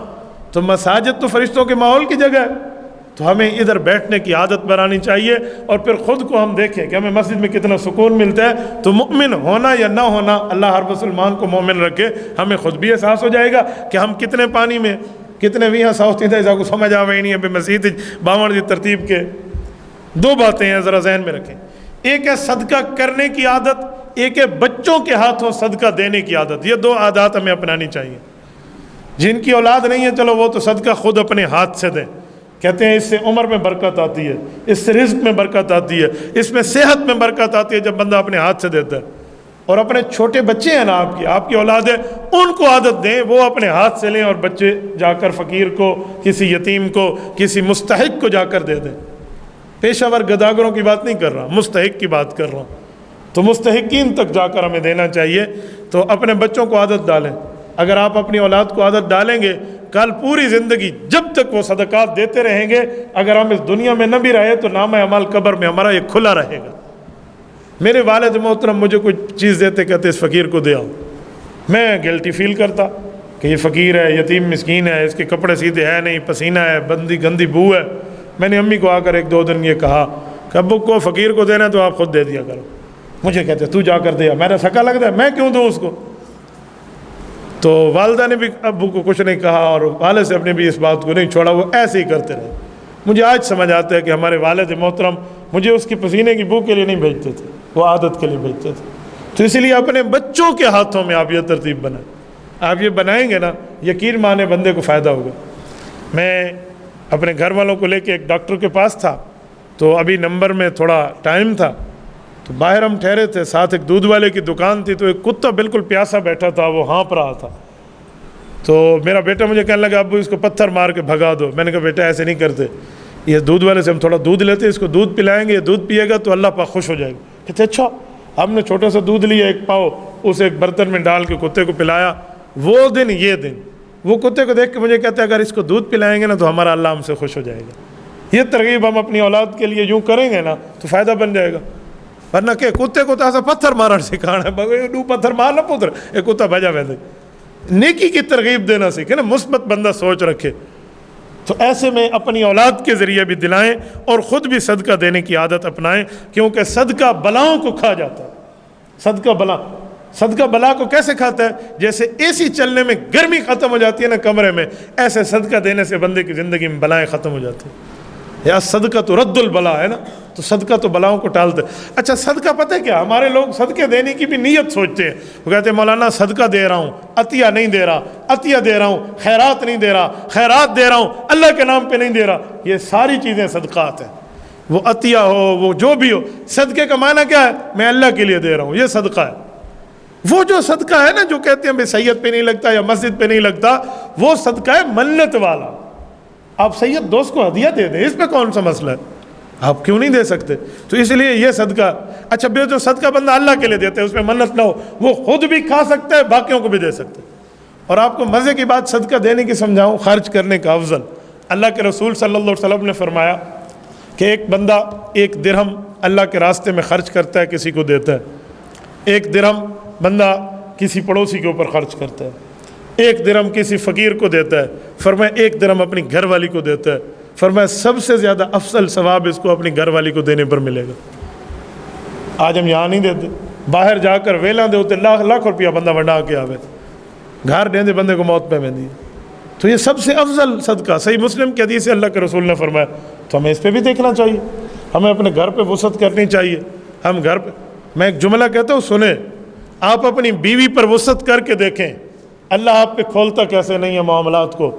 تو مساجد تو فرشتوں کے ماحول کی جگہ ہے، تو ہمیں ادھر بیٹھنے کی عادت بنانی چاہیے، اور پھر خود کو ہم دیکھیں کہ ہمیں مسجد میں کتنا سکون ملتا ہے۔ تو مومن ہونا یا نہ ہونا، اللہ ہر مسلمان کو مومن رکھے، ہمیں خود بھی احساس ہو جائے گا کہ ہم کتنے پانی میں، کتنے بھی سوچتے تھے کو سمجھ آوے نہیں ہے بے مسجد باون دی ترتیب کے۔ دو باتیں ہیں ذرا ذہن میں رکھیں، ایک ہے صدقہ کرنے کی عادت، ایک ہے بچوں کے ہاتھوں صدقہ دینے کی عادت۔ یہ دو عادات ہمیں اپنانی چاہیے۔ جن کی اولاد نہیں ہے چلو وہ تو صدقہ خود اپنے ہاتھ سے دیں، کہتے ہیں اس سے عمر میں برکت آتی ہے، اس سے رزق میں برکت آتی ہے، اس میں صحت میں برکت آتی ہے جب بندہ اپنے ہاتھ سے دیتا ہے۔ اور اپنے چھوٹے بچے ہیں نا، آپ کی اولاد ہے، ان کو عادت دیں وہ اپنے ہاتھ سے لیں، اور بچے جا کر فقیر کو، کسی یتیم کو، کسی مستحق کو جا کر دے دیں۔ پیشہ ور گداگروں کی بات نہیں کر رہا، مستحق کی بات کر رہا ہوں۔ تو مستحقین تک جا کر ہمیں دینا چاہیے۔ تو اپنے بچوں کو عادت ڈالیں، اگر آپ اپنی اولاد کو عادت ڈالیں گے، کل پوری زندگی جب تک وہ صدقات دیتے رہیں گے، اگر ہم اس دنیا میں نہ بھی رہے تو نامہ اعمال قبر میں ہمارا یہ کھلا رہے گا۔ میرے والد محترم مجھے کوئی چیز دیتے، کہتے اس فقیر کو دے آؤ، میں گلٹی فیل کرتا کہ یہ فقیر ہے، یتیم مسکین ہے، اس کے کپڑے سیدھے ہے نہیں، پسینہ ہے، گندی بو ہے۔ میں نے امی کو آ کر ایک دو دن یہ کہا کہ ابو کو فقیر کو دینا ہے تو آپ خود دے دیا کرو۔ مجھے کہتے تو جا کر دیا، میرا سکا لگتا ہے، میں کیوں دوں اس کو؟ تو والدہ نے بھی ابو کو کچھ نہیں کہا، اور والد سے اپنے بھی اس بات کو نہیں چھوڑا، وہ ایسے ہی کرتے رہے۔ مجھے آج سمجھ آتا ہے کہ ہمارے والد محترم مجھے اس کی پسینے کی بو کے لیے نہیں بھیجتے تھے، وہ عادت کے لیے بھیجتے تھے۔ تو اسی لیے اپنے بچوں کے ہاتھوں میں آپ یہ ترتیب بنائیں، آپ یہ بنائیں گے نا، یقین مانے بندے کو فائدہ ہوگا۔ میں اپنے گھر والوں کو لے کے ایک ڈاکٹر کے پاس تھا، تو ابھی نمبر میں تھوڑا ٹائم تھا، تو باہر ہم ٹھہرے تھے، ساتھ ایک دودھ والے کی دکان تھی، تو ایک کتا بالکل پیاسا بیٹھا تھا، وہ ہانپ رہا تھا۔ تو میرا بیٹا مجھے کہنے لگا ابو اس کو پتھر مار کے بھگا دو۔ میں نے کہا بیٹا ایسے نہیں کرتے، یہ دودھ والے سے ہم تھوڑا دودھ لیتے، اس کو دودھ پلائیں گے، یہ دودھ پیے گا تو اللہ پاک خوش ہو جائے گا۔ کہتے اچھا۔ ہم نے چھوٹا سا دودھ لیا، ایک پاؤ، اسے ایک برتن میں ڈال کے کتے کو پلایا۔ وہ دن یہ دن وہ کتے کو دیکھ کے مجھے کہتے اگر اس کو دودھ پلائیں گے نا تو ہمارا اللہ ہم سے خوش ہو جائے گا۔ یہ ترغیب ہم اپنی اولاد کے لیے یوں کریں گے نا تو فائدہ بن جائے گا۔ ورنہ کہ کتے کو تو ایسا پتھر مارنا سکھانا ہے، دو پتھر مارنا پتر ایک کتا بھجا ویسے۔ نیکی کی ترغیب دینا سیکھے نا، مثبت بندہ سوچ رکھے۔ تو ایسے میں اپنی اولاد کے ذریعے بھی دلائیں، اور خود بھی صدقہ دینے کی عادت اپنائیں، کیونکہ صدقہ بلاؤں کو کھا جاتا ہے۔ صدقہ بلا کو کیسے کھاتا ہے؟ جیسے اے سی چلنے میں گرمی ختم ہو جاتی ہے نا کمرے میں، ایسے صدقہ دینے سے بندے کی زندگی میں بلائیں ختم ہو جاتی ہیں۔ یا صدقہ تو رد البلا ہے نا، تو صدقہ تو بلاؤں کو ٹالتے۔ اچھا صدقہ پتہ ہے کیا، ہمارے لوگ صدقے دینے کی بھی نیت سوچتے ہیں، وہ کہتے ہیں مولانا صدقہ دے رہا ہوں، عطیہ نہیں دے رہا، عطیہ دے رہا ہوں، خیرات نہیں دے رہا، خیرات دے رہا ہوں، اللہ کے نام پہ نہیں دے رہا۔ یہ ساری چیزیں صدقات ہیں، وہ عطیہ ہو، وہ جو بھی ہو۔ صدقے کا معنی کیا ہے؟ میں اللہ کے لیے دے رہا ہوں، یہ صدقہ ہے۔ وہ جو صدقہ ہے نا جو کہتے ہیں بھائی سید پہ نہیں لگتا یا مسجد پہ نہیں لگتا، وہ صدقہ ہے منت والا۔ آپ سید دوست کو ہدیہ دے دیں، اس پہ کون سا مسئلہ ہے؟ آپ کیوں نہیں دے سکتے؟ تو اس لیے یہ صدقہ۔ اچھا بے جو صدقہ بندہ اللہ کے لیے دیتے ہیں اس میں منت نہ ہو، وہ خود بھی کھا سکتا ہے، باقیوں کو بھی دے سکتے ہیں۔ اور آپ کو مزے کی بات صدقہ دینے کی سمجھاؤں، خرچ کرنے کا افضل۔ اللہ کے رسول صلی اللہ علیہ وسلم نے فرمایا کہ ایک بندہ 1 درہم اللہ کے راستے میں خرچ کرتا ہے، کسی کو دیتا ہے۔ 1 درہم بندہ کسی پڑوسی کے اوپر خرچ کرتا ہے، 1 درہم کسی فقیر کو دیتا ہے، فرمایا 1 درہم اپنی گھر والی کو دیتا ہے، فرمایا سب سے زیادہ افضل ثواب اس کو اپنی گھر والی کو دینے پر ملے گا۔ آج ہم یہاں نہیں دیتے، باہر جا کر ویلاں دے ہوتے، لاکھ روپیہ بندہ ونڈا کے آوے، گھر دیں دے بندے کو موت پہ مہندی۔ تو یہ سب سے افضل صدقہ صحیح مسلم کی حدیث ہے، اللہ کے رسول نے فرمایا۔ تو ہمیں اس پہ بھی دیکھنا چاہیے، ہمیں اپنے گھر پہ وسعت کرنی چاہیے۔ ہم گھر پہ، میں ایک جملہ کہتا ہوں سنیں، آپ اپنی بیوی پر وسعت کر کے دیکھیں اللہ آپ پہ کھولتا کیسے نہیں ہے معاملات کو۔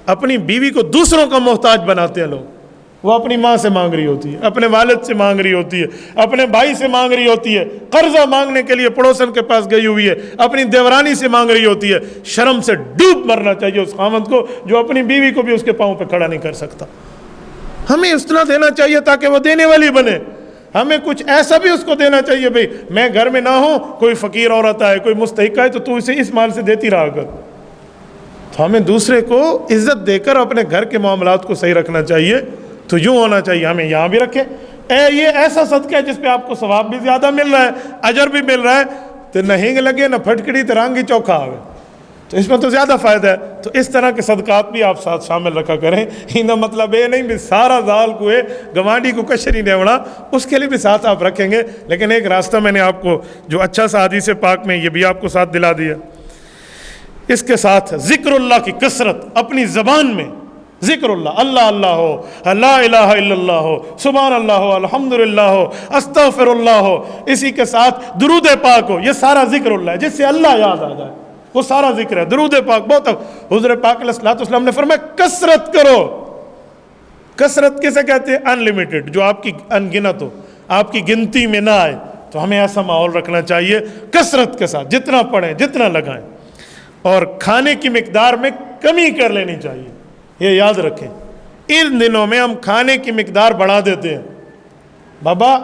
اپنی بیوی کو دوسروں کا محتاج بناتے ہیں لوگ، وہ اپنی ماں سے مانگ رہی ہوتی ہے، اپنے والد سے مانگ رہی ہوتی ہے، اپنے بھائی سے مانگ رہی ہوتی ہے، قرضہ مانگنے کے لیے پڑوسن کے پاس گئی ہوئی ہے، اپنی دیورانی سے مانگ رہی ہوتی ہے۔ شرم سے ڈوب مرنا چاہیے اس خاوند کو جو اپنی بیوی کو بھی اس کے پاؤں پہ کھڑا نہیں کر سکتا۔ ہمیں اس طرح دینا چاہیے تاکہ وہ دینے والی بنے۔ ہمیں کچھ ایسا بھی اس کو دینا چاہیے، بھئی میں گھر میں نہ ہوں، کوئی فقیر عورت آئے، کوئی مستحق آئے، تو اسے اس مال سے دیتی رہا کر۔ تو ہمیں دوسرے کو عزت دے کر اپنے گھر کے معاملات کو صحیح رکھنا چاہیے۔ تو یوں ہونا چاہیے، ہمیں یہاں بھی رکھیں، یہ ایسا صدقہ ہے جس پہ آپ کو ثواب بھی زیادہ مل رہا ہے، اجر بھی مل رہا ہے، تو نہ ہینگ لگے نہ پھٹکڑی تو رانگی چوکھا آگے، تو اس میں تو زیادہ فائدہ ہے۔ تو اس طرح کے صدقات بھی آپ ساتھ شامل رکھا کریں۔ ان مطلب یہ نہیں بھی سارا زال کو گوانڈی کو کشری نیوڑا، اس کے لیے بھی ساتھ آپ رکھیں گے، لیکن ایک راستہ میں نے آپ کو جو اچھا سا حدیث پاک میں یہ بھی آپ کو ساتھ دلا دیا۔ اس کے ساتھ ذکر اللہ کی کثرت، اپنی زبان میں ذکر اللہ، اللہ اللہ ہو، لا الہ الا اللہ ہو، سبحان اللہ ہو، الحمدللہ ہو، استغفر اللہ ہو، اسی کے ساتھ درود پاک ہو، یہ سارا ذکر اللہ ہے جس سے اللہ یاد آ جائے، وہ سارا ذکر ہے۔ درود پاک بہت، حضور پاک علیہ الصلوۃ والسلام نے فرمایا کثرت کرو۔ کثرت کسے کہتے ہیں؟ ان لمیٹڈ، جو آپ کی ان گنت ہو، آپ کی گنتی میں نہ آئے۔ تو ہمیں ایسا ماحول رکھنا چاہیے کثرت کے ساتھ، جتنا پڑھیں جتنا لگائیں، اور کھانے کی مقدار میں کمی کر لینی چاہیے، یہ یاد رکھیں۔ ان دنوں میں ہم کھانے کی مقدار بڑھا دیتے ہیں۔ بابا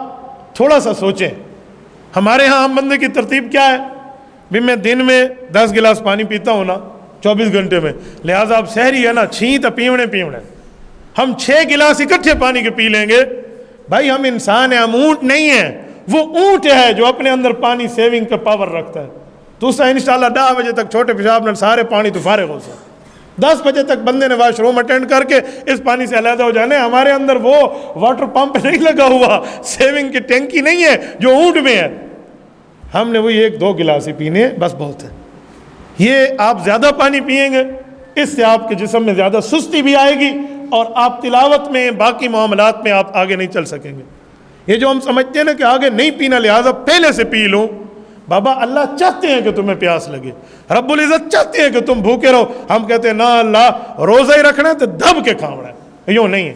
تھوڑا سا سوچیں، ہمارے ہاں عام بندے کی ترتیب کیا ہے؟ بھی میں دن میں 10 گلاس پانی پیتا ہوں نا 24 گھنٹے میں، لہٰذا اب سحری ہے نا، چھین تو پیونے ہم 6 گلاس اکٹھے پانی کے پی لیں گے۔ بھائی ہم انسان ہیں، ہم اونٹ نہیں ہیں۔ وہ اونٹ ہے جو اپنے اندر پانی سیونگ کا پاور رکھتا ہے۔ دوسرا انشاءاللہ 10 بجے تک چھوٹے پیشاب میں سارے پانی تو فارغ ہو سکے، 10 بجے تک بندے نے واش روم اٹینڈ کر کے اس پانی سے علیحدہ ہو جانے۔ ہمارے اندر وہ واٹر پمپ نہیں لگا ہوا، سیونگ کی ٹینکی نہیں ہے جو اونٹ میں ہے۔ ہم نے وہی 1-2 گلاس ہی پینے ہیں، بس بہت ہے۔ یہ آپ زیادہ پانی پئیں گے، اس سے آپ کے جسم میں زیادہ سستی بھی آئے گی، اور آپ تلاوت میں باقی معاملات میں آپ آگے نہیں چل سکیں گے۔ یہ جو ہم سمجھتے ہیں نا کہ آگے نہیں پینا لہٰذا پہلے سے پی لوں، بابا اللہ چاہتے ہیں کہ تمہیں پیاس لگے، رب العزت چاہتے ہیں کہ تم بھوکے رہو۔ ہم کہتے ہیں نا اللہ روزہ ہی رکھنا ہے تو دب کے کھانا ہے، یوں نہیں ہے۔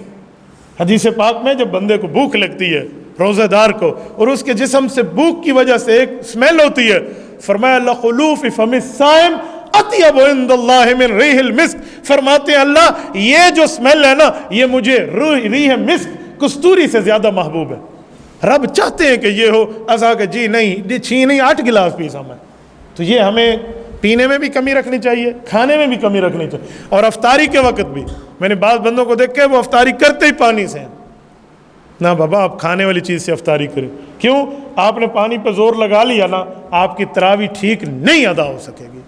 حدیث پاک میں جب بندے کو بھوک لگتی ہے، روزہ دار کو، اور اس کے جسم سے بھوک کی وجہ سے ایک اسمیل ہوتی ہے، فرمایا لخلوف فم الصائم اطیب عند اللہ من ریح المسک، فرماتے ہیں اللہ یہ جو اسمیل ہے نا، یہ مجھے ریح مسک، کستوری سے زیادہ محبوب ہے۔ رب چاہتے ہیں کہ یہ ہو، ایسا کہ جی نہیں 6 نہیں 8 گلاس پی سا میں۔ تو یہ ہمیں پینے میں بھی کمی رکھنی چاہیے، کھانے میں بھی کمی رکھنی چاہیے، اور افطاری کے وقت بھی۔ میں نے بعض بندوں کو دیکھ کے وہ افطاری کرتے ہی پانی سے ہیں۔ نہ بابا آپ کھانے والی چیز سے افطاری کریں، کیوں؟ آپ نے پانی پہ زور لگا لیا نا، آپ کی تراویح ٹھیک نہیں ادا ہو سکے گی۔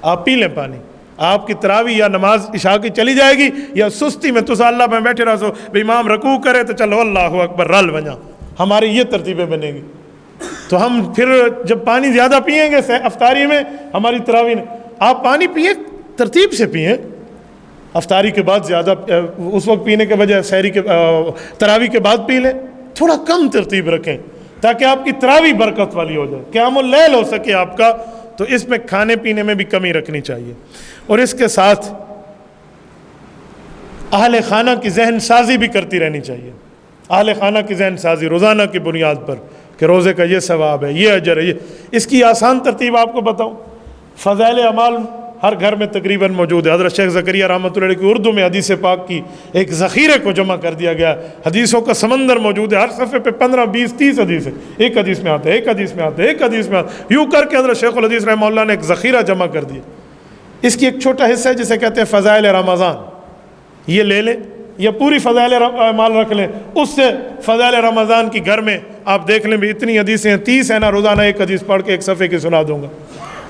آپ پی لیں پانی، آپ کی تراویح یا نماز عشاء کی چلی جائے گی، یا سستی میں تو اللہ میں بیٹھے رہو، امام رکوع کرے تو چلو اللہ اکبر رل بجا، ہماری یہ ترتیبیں بنے گی۔ تو ہم پھر جب پانی زیادہ پئیں گے افطاری میں، ہماری تراویح آپ پانی پئیں ترتیب سے پئیں، افطاری کے بعد زیادہ اس وقت پینے کے بجائے سحری کے تراویح کے بعد پی لیں، تھوڑا کم ترتیب رکھیں تاکہ آپ کی تراویح برکت والی ہو جائے، قیام اللیل ہو سکے آپ کا۔ تو اس میں کھانے پینے میں بھی کمی رکھنی چاہیے، اور اس کے ساتھ اہل خانہ کی ذہن سازی بھی کرتی رہنی چاہیے۔ اہل خانہ کی ذہن سازی روزانہ کی بنیاد پر کہ روزے کا یہ ثواب ہے، یہ اجر ہے، یہ اس کی آسان ترتیب آپ کو بتاؤں۔ فضائل اعمال ہر گھر میں تقریباً موجود ہے۔ حضرت شیخ زکریا رحمۃ اللہ علیہ کی اردو میں حدیث پاک کی ایک ذخیرے کو جمع کر دیا گیا، حدیثوں کا سمندر موجود ہے، ہر صفحے پہ 15 20 30 حدیث ہے، ایک حدیث میں آتا ہے، ایک حدیث میں آتا ہے، ایک حدیث میں آتا ہے، یوں کر کے حضرت شیخ الحدیث رحمہ اللہ نے ایک ذخیرہ جمع کر دیا۔ اس کی ایک چھوٹا حصہ ہے جسے کہتے ہیں فضائل رمضان، یہ لے لیں یا پوری فضائل اعمال رکھ لیں، اس سے فضائل رمضان کی گھر میں آپ دیکھ لیں بھی اتنی حدیثیں ہیں، 30 ہیں نا، روزانہ ایک حدیث پڑھ کے ایک صفحے کی سنا دوں گا،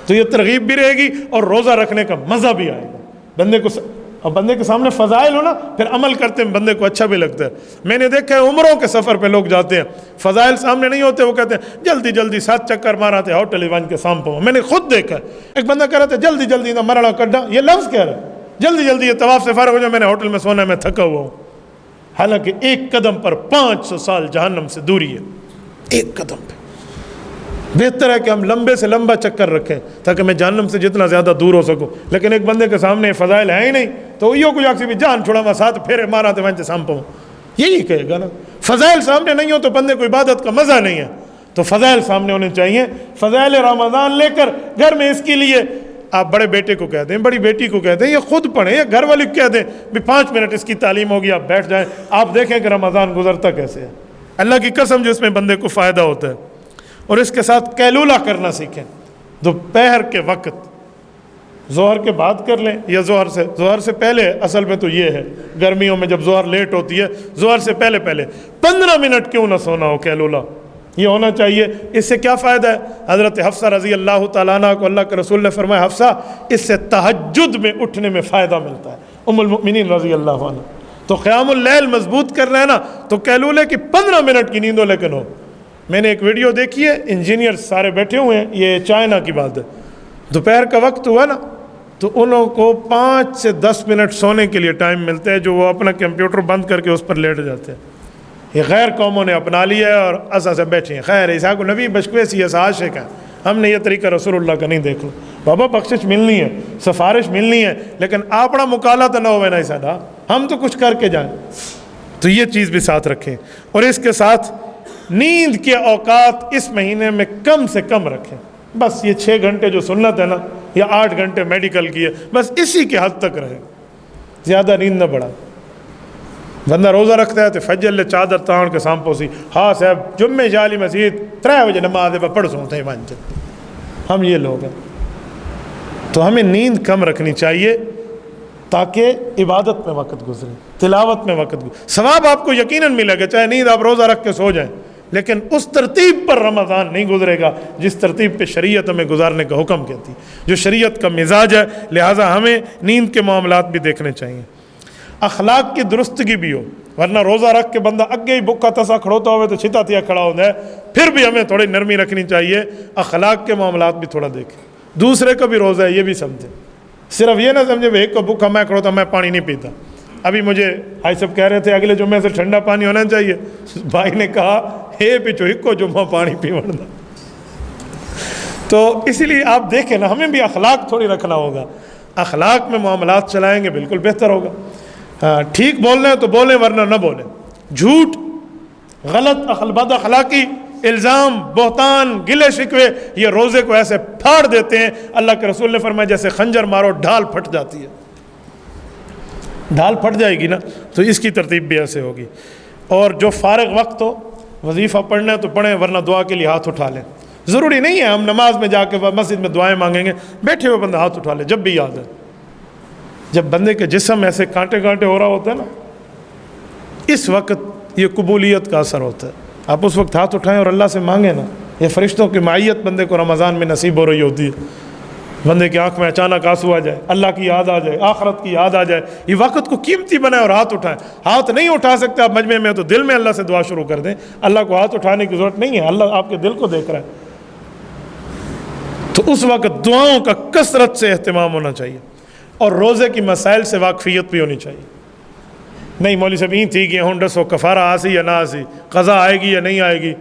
تو یہ ترغیب بھی رہے گی اور روزہ رکھنے کا مزہ بھی آئے گا بندے کو۔ اور بندے کے سامنے فضائل ہو نا، پھر عمل کرتے ہیں بندے کو اچھا بھی لگتا ہے۔ میں نے دیکھا ہے عمروں کے سفر پہ لوگ جاتے ہیں، فضائل سامنے نہیں ہوتے، وہ کہتے ہیں جلدی جلدی 7 چکر مارا تھے ہوٹل ایوان کے سامنے۔ میں نے خود دیکھا ہے، ایک بندہ کہہ رہا تھا جلدی جلدی نہ مرڑا کڈا، یہ لفظ کہہ رہا ہے جلدی جلدی یہ طواف سے فارغ ہو جائے، میں نے ہوٹل میں سونا ہے، میں تھکا ہوا ہوں۔ حالانکہ ایک قدم پر 500 سال جہنم سے دوری ہے، ایک قدم پہ۔ بہتر ہے کہ ہم لمبے سے لمبا چکر رکھیں تاکہ میں جہنم سے جتنا زیادہ دور ہو سکوں۔ لیکن ایک بندے کے سامنے فضائل ہے ہی نہیں تو یہ کچھ آخسی بھی جان چھوڑا میں 7 پھیرے مارا تو میں سام پاؤں، یہی کہے گا نا۔ فضائل سامنے نہیں ہو تو بندے کو عبادت کا مزہ نہیں ہے، تو فضائل سامنے ہونے چاہیے۔ فضائل رمضان لے کر گھر میں اس کے لیے آپ بڑے بیٹے کو کہہ دیں، بڑی بیٹی کو کہہ دیں، یہ خود پڑھیں، یا گھر والے کو کہہ دیں بھی 5 منٹ اس کی تعلیم ہوگی، آپ بیٹھ جائیں، آپ دیکھیں کہ رمضان گزرتا کیسے ہے۔ اللہ کی قسم جو اس میں بندے کو فائدہ ہوتا ہے. اور اس کے ساتھ قیلولہ کرنا سیکھیں. دوپہر کے وقت ظہر کے بعد کر لیں یا ظہر سے پہلے. اصل میں تو یہ ہے گرمیوں میں جب ظہر لیٹ ہوتی ہے, ظہر سے پہلے 15 منٹ کیوں نہ سونا ہو قیلولہ, یہ ہونا چاہیے. اس سے کیا فائدہ ہے؟ حضرت حفصہ رضی اللہ تعالیٰ عنہ کو اللہ کے رسول نے فرمایا, حفصہ اس سے تہجد میں اٹھنے میں فائدہ ملتا ہے, ام المؤمنین رضی اللہ عنہ. تو قیام اللیل مضبوط کرنا ہے نا, تو قیلولے کی 15 منٹ کی نیند ہو لیکن ہو. میں نے ایک ویڈیو دیکھی ہے, انجینئر سارے بیٹھے ہوئے ہیں, یہ چائنا کی بات ہے. دوپہر کا وقت ہوا نا تو انہوں کو 5 سے 10 منٹ سونے کے لیے ٹائم ملتا ہے, جو وہ اپنا کمپیوٹر بند کر کے اس پر لیٹ جاتے ہیں. یہ غیر قوموں نے اپنا لیا ہے اور ایسا سے بیٹھے ہیں. خیر عیسیٰ کو نبی بشکوے سی ایسا عاشق ہے, ہم نے یہ طریقہ رسول اللہ کا نہیں دیکھ لو. بابا بخشش ملنی ہے, سفارش ملنی ہے, لیکن اپنا مکالا تو نہ ہوئے نا ایسا نا, ہم تو کچھ کر کے جائیں. تو یہ چیز بھی ساتھ رکھیں. اور اس کے ساتھ نیند کے اوقات اس مہینے میں کم سے کم رکھیں. بس یہ 6 گھنٹے جو سنت ہے نا, یا 8 گھنٹے میڈیکل کی ہے, بس اسی کے حد تک رہے, زیادہ نیند نہ بڑھا. بندہ روزہ رکھتا ہے تو فجر لے چادر تاؤن کے سامپو سی, ہاں صاحب جمعے جالی مسجد 3 بجے نماز پڑھ سوتے ہیں بانچ. ہم یہ لوگ ہیں. تو ہمیں نیند کم رکھنی چاہیے تاکہ عبادت میں وقت گزرے, تلاوت میں وقت گزرے. ثواب آپ کو یقیناً ملے گا, چاہے نیند آپ روزہ رکھ کے سو جائیں, لیکن اس ترتیب پر رمضان نہیں گزرے گا جس ترتیب پہ شریعت ہمیں گزارنے کا حکم کہتی, جو شریعت کا مزاج ہے. لہٰذا ہمیں نیند کے معاملات بھی دیکھنے چاہیے. اخلاق کی درستگی بھی ہو, ورنہ روزہ رکھ کے بندہ اگے ہی بکا تسا کھڑوتا ہوئے تو چھتا تیا کھڑا ہوتا ہے. پھر بھی ہمیں تھوڑی نرمی رکھنی چاہیے, اخلاق کے معاملات بھی تھوڑا دیکھیں. دوسرے کا بھی روزہ ہے یہ بھی سمجھیں, صرف یہ نہ سمجھے ایک کو بھوکا میں کھڑوتا میں پانی نہیں پیتا. ابھی مجھے بھائی صاحب کہہ رہے تھے اگلے جمعے سے ٹھنڈا پانی ہونا چاہیے. بھائی نے کہا ہے پچھو ایک کو جمعہ پانی پیوڑ دا. تو اسی لیے آپ دیکھیں نا, ہمیں بھی اخلاق تھوڑی رکھنا ہوگا. اخلاق میں معاملات چلائیں گے بالکل بہتر ہوگا. ٹھیک بولنا ہے تو بولیں, ورنہ نہ بولیں. جھوٹ, غلط بد اخلاقی, الزام, بہتان, گلے شکوے, یہ روزے کو ایسے پھاڑ دیتے ہیں. اللہ کے رسول نے فرمایا جیسے خنجر مارو ڈھال پھٹ جاتی ہے. ڈھال پھٹ جائے گی نا, تو اس کی ترتیب بھی ایسے ہوگی. اور جو فارغ وقت ہو, وظیفہ پڑھنا ہے تو پڑھیں, ورنہ دعا کے لیے ہاتھ اٹھا لیں. ضروری نہیں ہے ہم نماز میں جا کے مسجد میں دعائیں مانگیں گے, بیٹھے ہوئے بندہ ہاتھ اٹھا لے جب بھی یاد ہے. جب بندے کے جسم ایسے کانٹے کانٹے ہو رہا ہوتا ہے نا, اس وقت یہ قبولیت کا اثر ہوتا ہے. آپ اس وقت ہاتھ اٹھائیں اور اللہ سے مانگیں نا, یہ فرشتوں کی معیت بندے کو رمضان میں نصیب ہو رہی ہوتی ہے. بندے کی آنکھ میں اچانک آنسو آ جائے, اللہ کی یاد آ جائے, آخرت کی یاد آ جائے. یہ وقت کو قیمتی بنائے اور ہاتھ اٹھائیں. ہاتھ نہیں اٹھا سکتے آپ مجمع میں تو دل میں اللہ سے دعا شروع کر دیں. اللہ کو ہاتھ اٹھانے کی ضرورت نہیں ہے, اللہ آپ کے دل کو دیکھ رہا ہے. تو اس وقت دعاؤں کا کثرت سے اہتمام ہونا چاہیے. اور روزے کی مسائل سے واقفیت بھی ہونی چاہیے. نہیں مولوی صاحب این تھی کہ ہوں ڈسو کفارہ آسی یا نہ آسی, قضا آئے گی یا نہیں آئے گی,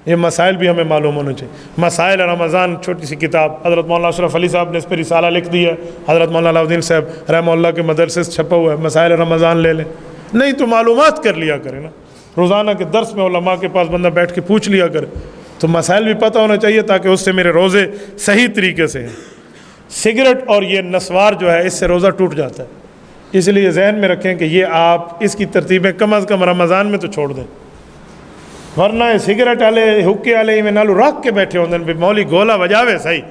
یہ مسائل بھی ہمیں معلوم ہونے چاہیے. مسائل رمضان چھوٹی سی کتاب حضرت مولانا اشرف علی صاحب نے اس پہ رسالہ لکھ دی ہے. حضرت مولانا علاؤدین صاحب رحمہ اللہ کے مدرسے سے چھپا ہوا ہے. مسائل رمضان لے لیں, نہیں تو معلومات کر لیا کریں نا. روزانہ کے درس میں علماء کے پاس بندہ بیٹھ کے پوچھ لیا کرے, تو مسائل بھی پتہ ہونا چاہیے تاکہ اس سے میرے روزے صحیح طریقے سے ہیں. سگریٹ اور یہ نسوار جو ہے اس سے روزہ ٹوٹ جاتا ہے. اس لیے ذہن میں رکھیں کہ یہ آپ اس کی ترتیبیں کم از کم رمضان میں تو چھوڑ دیں, ورنہ سگریٹ والے حکے والے میں نالو رکھ کے بیٹھے ہوتے ہیں مولی گولا بجاوے صحیح.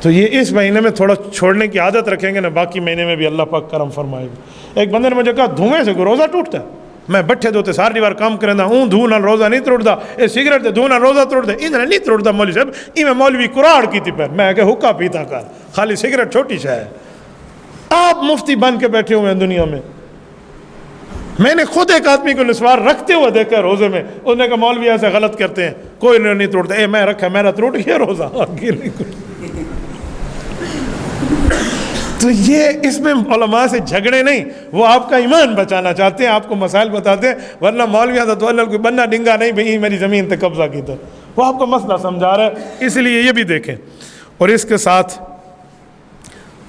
تو یہ اس مہینے میں تھوڑا چھوڑنے کی عادت رکھیں گے نا, باقی مہینے میں بھی اللہ پاک کرم فرمائے گا. ایک بندے نے مجھے کہا دھوئیں سے کوئی روزہ ٹوٹتا ہے؟ میں بٹھے دوتے ساری بار کام کریں اون دھو نال روزہ نہیں توڑتا, یہ سگریٹ دے دھو نال روزہ توڑ دے, ادھر نہیں توڑتا مولوی صاحب. میں مولوی قرآن کی تھی پہر, میں کہ حکا پیتا کر, خالی سگریٹ چھوٹی شے ہے. آپ مفتی بن کے بیٹھے ہوئے ہیں دنیا میں. میں نے خود ایک آدمی کو نسوار رکھتے ہوئے دیکھا روزے میں, اس نے کہا مولوی ایسے غلط کرتے ہیں, کوئی نہیں توڑتا. میں رکھا, میرا ٹوٹ گیا روزہ. تو یہ اس میں علماء سے جھگڑے نہیں, وہ آپ کا ایمان بچانا چاہتے ہیں, آپ کو مسائل بتاتے ہیں. ورنہ مولوی حضرت والا کوئی بننا ڈنگا نہیں بھئی میری زمین تے قبضہ کی تھا, وہ آپ کو مسئلہ سمجھا رہا ہے. اس لیے یہ بھی دیکھیں. اور اس کے ساتھ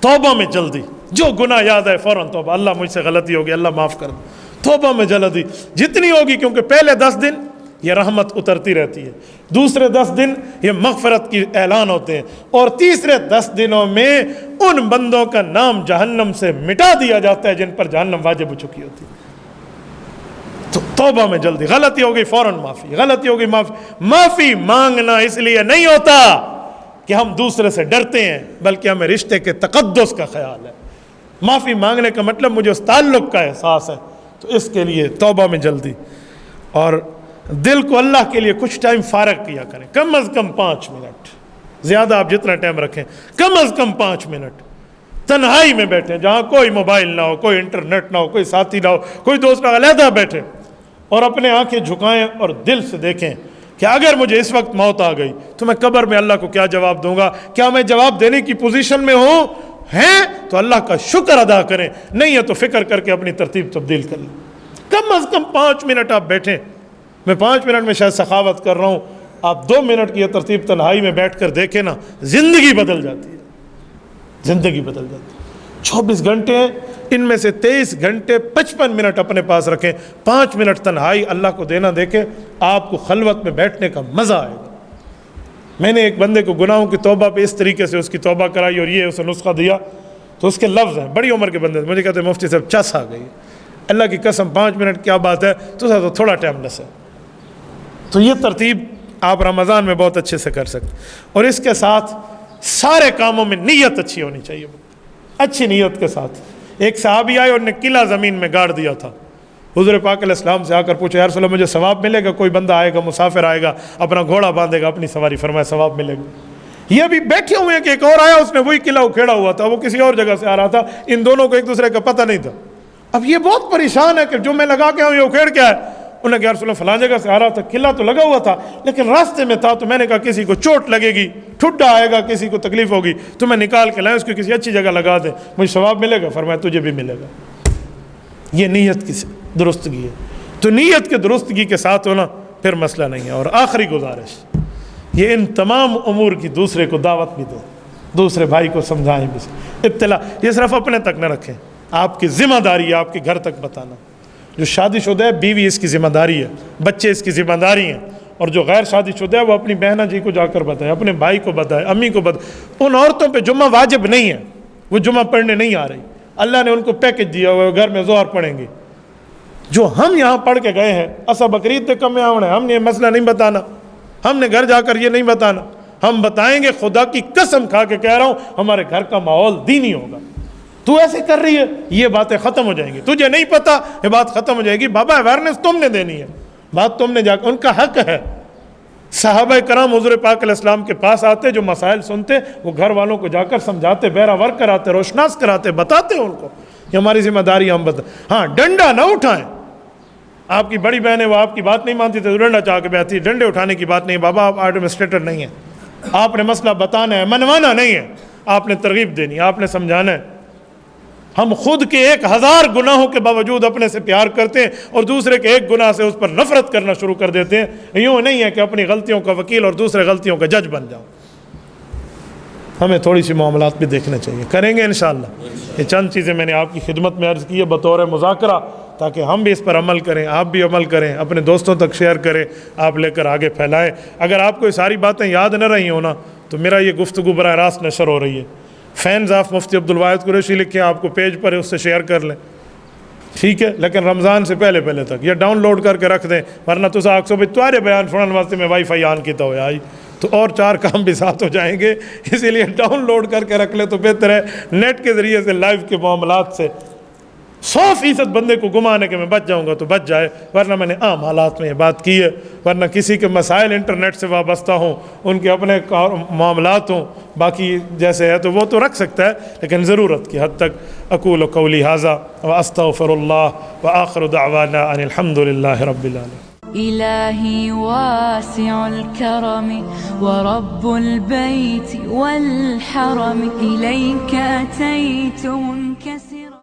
توبہ میں جلدی, جو گناہ یاد ہے فوراً توبہ, اللہ مجھ سے غلطی ہوگی اللہ معاف کر دے. توبہ میں جلدی جتنی ہوگی, کیونکہ پہلے 10 دن یہ رحمت اترتی رہتی ہے, دوسرے 10 دن یہ مغفرت کی اعلان ہوتے ہیں, اور تیسرے 10 دنوں میں ان بندوں کا نام جہنم سے مٹا دیا جاتا ہے جن پر جہنم واجب ہو چکی ہوتی ہے. تو توبہ میں جلدی، غلطی ہو گئی فوراً معافی، غلطی ہو گئی معافی مانگنا اس لیے نہیں ہوتا کہ ہم دوسرے سے ڈرتے ہیں، بلکہ ہمیں رشتے کے تقدس کا خیال ہے۔ معافی مانگنے کا مطلب مجھے اس تعلق کا احساس ہے، تو اس کے لیے توبہ میں جلدی، اور دل کو اللہ کے لیے کچھ ٹائم فارغ کیا کریں، کم از کم 5 منٹ، زیادہ آپ جتنا ٹائم رکھیں، کم از کم 5 منٹ تنہائی میں بیٹھیں، جہاں کوئی موبائل نہ ہو، کوئی انٹرنیٹ نہ ہو، کوئی ساتھی نہ ہو، کوئی دوست نہ ہو، علیحدہ بیٹھیں اور اپنے آنکھیں جھکائیں اور دل سے دیکھیں کہ اگر مجھے اس وقت موت آ گئی تو میں قبر میں اللہ کو کیا جواب دوں گا؟ کیا میں جواب دینے کی پوزیشن میں ہوں؟ ہیں تو اللہ کا شکر ادا کریں، نہیں ہے تو فکر کر کے اپنی ترتیب تبدیل کر لیں۔ کم از کم 5 منٹ آپ بیٹھیں، میں 5 منٹ میں شاید سخاوت کر رہا ہوں، آپ 2 منٹ کی یہ ترتیب تنہائی میں بیٹھ کر دیکھیں نا، زندگی بدل جاتی ہے، زندگی بدل جاتی ہے۔ 24 گھنٹے ہیں، ان میں سے 23 گھنٹے 55 منٹ اپنے پاس رکھیں، 5 منٹ تنہائی اللہ کو دینا دیکھیں، آپ کو خلوت میں بیٹھنے کا مزہ آئے گا۔ میں نے ایک بندے کو گناہوں کی توبہ پہ اس طریقے سے اس کی توبہ کرائی اور یہ اسے نسخہ دیا، تو اس کے لفظ ہیں، بڑی عمر کے بندے، مجھے کہتے ہیں مفتی صاحب چس آ گئی، اللہ کی قسم 5 منٹ کیا بات ہے، تو تھوڑا ٹائم لس ہے۔ تو یہ ترتیب آپ رمضان میں بہت اچھے سے کر سکتے، اور اس کے ساتھ سارے کاموں میں نیت اچھی ہونی چاہیے، اچھی نیت کے ساتھ۔ ایک صحابی آئے اور نے قلعہ زمین میں گاڑ دیا تھا، حضور پاک علیہ السلام سے آ کر پوچھا یا رسول اللہ مجھے ثواب ملے گا؟ کوئی بندہ آئے گا، مسافر آئے گا، اپنا گھوڑا باندھے گا، اپنی سواری، فرمایا ثواب ملے گا۔ یہ ابھی بیٹھے ہوئے ہیں کہ ایک اور آیا، اس نے وہی قلعہ اکھیڑا ہوا تھا، وہ کسی اور جگہ سے آ رہا تھا، ان دونوں کو ایک دوسرے کا پتہ نہیں تھا۔ اب یہ بہت پریشان ہے کہ جو میں لگا کے آؤں یہ اکھیڑ کیا ہے؟ انہوں نے کہا یا رسول اللہ فلاں جگہ سے آ رہا تھا، قلعہ تو لگا ہوا تھا لیکن راستے میں تھا، تو میں نے کہا کسی کو چوٹ لگے گی، ٹھڈا آئے گا، کسی کو تکلیف ہوگی، تو میں نکال کے لائیں، اس کو کسی اچھی جگہ لگا دیں، مجھے ثواب ملے گا؟ فرمایا تجھے بھی ملے گا۔ یہ نیت کی درستگی ہے، تو نیت کے درستگی کے ساتھ ہونا پھر مسئلہ نہیں ہے۔ اور آخری گزارش، یہ ان تمام امور کی دوسرے کو دعوت بھی دیں، دوسرے بھائی کو سمجھائیں بھی، ابتلا یہ صرف اپنے تک نہ رکھیں، آپ کی ذمہ داری ہے آپ کے گھر تک بتانا۔ جو شادی شدہ ہے بیوی اس کی ذمہ داری ہے، بچے اس کی ذمہ داری ہیں، اور جو غیر شادی شدہ ہے وہ اپنی بہنہ جی کو جا کر بتائے، اپنے بھائی کو بتائے، امی کو بتائے۔ ان عورتوں پہ جمعہ واجب نہیں ہے، وہ جمعہ پڑھنے نہیں آ رہی، اللہ نے ان کو پیکج دیا ہوا ہے، گھر میں ظہر پڑھیں گے۔ جو ہم یہاں پڑھ کے گئے ہیں اسا بقرعید تے کم آونا ہے، ہم نے یہ مسئلہ نہیں بتانا، ہم نے گھر جا کر یہ نہیں بتانا، ہم بتائیں گے، خدا کی قسم کھا کے کہہ رہا ہوں ہمارے گھر کا ماحول دینی ہوگا۔ تو ایسے کر رہی ہے، یہ باتیں ختم ہو جائیں گی، تجھے نہیں پتا یہ بات ختم ہو جائے گی، بابا اویئرنیس تم نے دینی ہے، بات تم نے جا کر، ان کا حق ہے۔ صحابہ کرام حضور پاک علیہ السلام کے پاس آتے، جو مسائل سنتے وہ گھر والوں کو جا کر سمجھاتے، بیراور کراتے، روشناس کراتے، بتاتے ان کو یہ ہماری ذمہ داری، ہم بتائیں۔ ہاں ڈنڈا نہ اٹھائیں، آپ کی بڑی بہن ہے وہ آپ کی بات نہیں مانتی تو ڈنڈا چاہ کے بیٹھتی، ڈنڈے اٹھانے کی بات نہیں، بابا آپ ایڈمنسٹریٹر نہیں ہیں، آپ نے مسئلہ بتانا ہے، منوانا نہیں ہے، آپ نے ترغیب دینی ہے، آپ نے سمجھانا ہے۔ ہم خود کے 1000 گناہوں کے باوجود اپنے سے پیار کرتے ہیں اور دوسرے کے ایک گناہ سے اس پر نفرت کرنا شروع کر دیتے ہیں۔ یوں نہیں ہے کہ اپنی غلطیوں کا وکیل اور دوسرے غلطیوں کا جج بن جاؤ، ہمیں تھوڑی سی معاملات بھی دیکھنے چاہیے، کریں گے انشاءاللہ۔ یہ چند چیزیں میں نے آپ کی خدمت میں عرض کی ہے بطور مذاکرہ، تاکہ ہم بھی اس پر عمل کریں، آپ بھی عمل کریں، اپنے دوستوں تک شیئر کریں، آپ لے کر آگے پھیلائیں۔ اگر آپ کو یہ ساری باتیں یاد نہ رہی ہوں نا تو میرا یہ گفتگو براہ راست نشر ہو رہی ہے، فینز آف مفتی عبدالواحد قریشی لکھیں، آپ کو پیج پر اس سے شیئر کر لیں، ٹھیک ہے، لیکن رمضان سے پہلے تک یہ ڈاؤن لوڈ کر کے رکھ دیں، ورنہ تو آگ سو بھی تمہارے بیان سننے واسطے میں وائی فائی آن کیتا ہوا آئی تو اور 4 کام بھی ساتھ ہو جائیں گے، اسی لیے ڈاؤن لوڈ کر کے رکھ لیں تو بہتر ہے۔ نیٹ کے ذریعے سے لائیو کے معاملات سے 100% بندے کو گمانے کے میں بچ جاؤں گا تو بچ جائے، ورنہ میں نے عام حالات میں یہ بات کی ہے، ورنہ کسی کے مسائل انٹرنیٹ سے وابستہ ہوں، ان کے اپنے معاملات ہوں، باقی جیسے ہے تو وہ تو رکھ سکتا ہے، لیکن ضرورت کی حد تک۔ اقول قولی ھذا واستغفر اللہ وآخر دعوانا ان الحمد للہ رب العالمین۔
إلهي واسع الكرم ورب البيت والحرم إليك أتيت منكسرا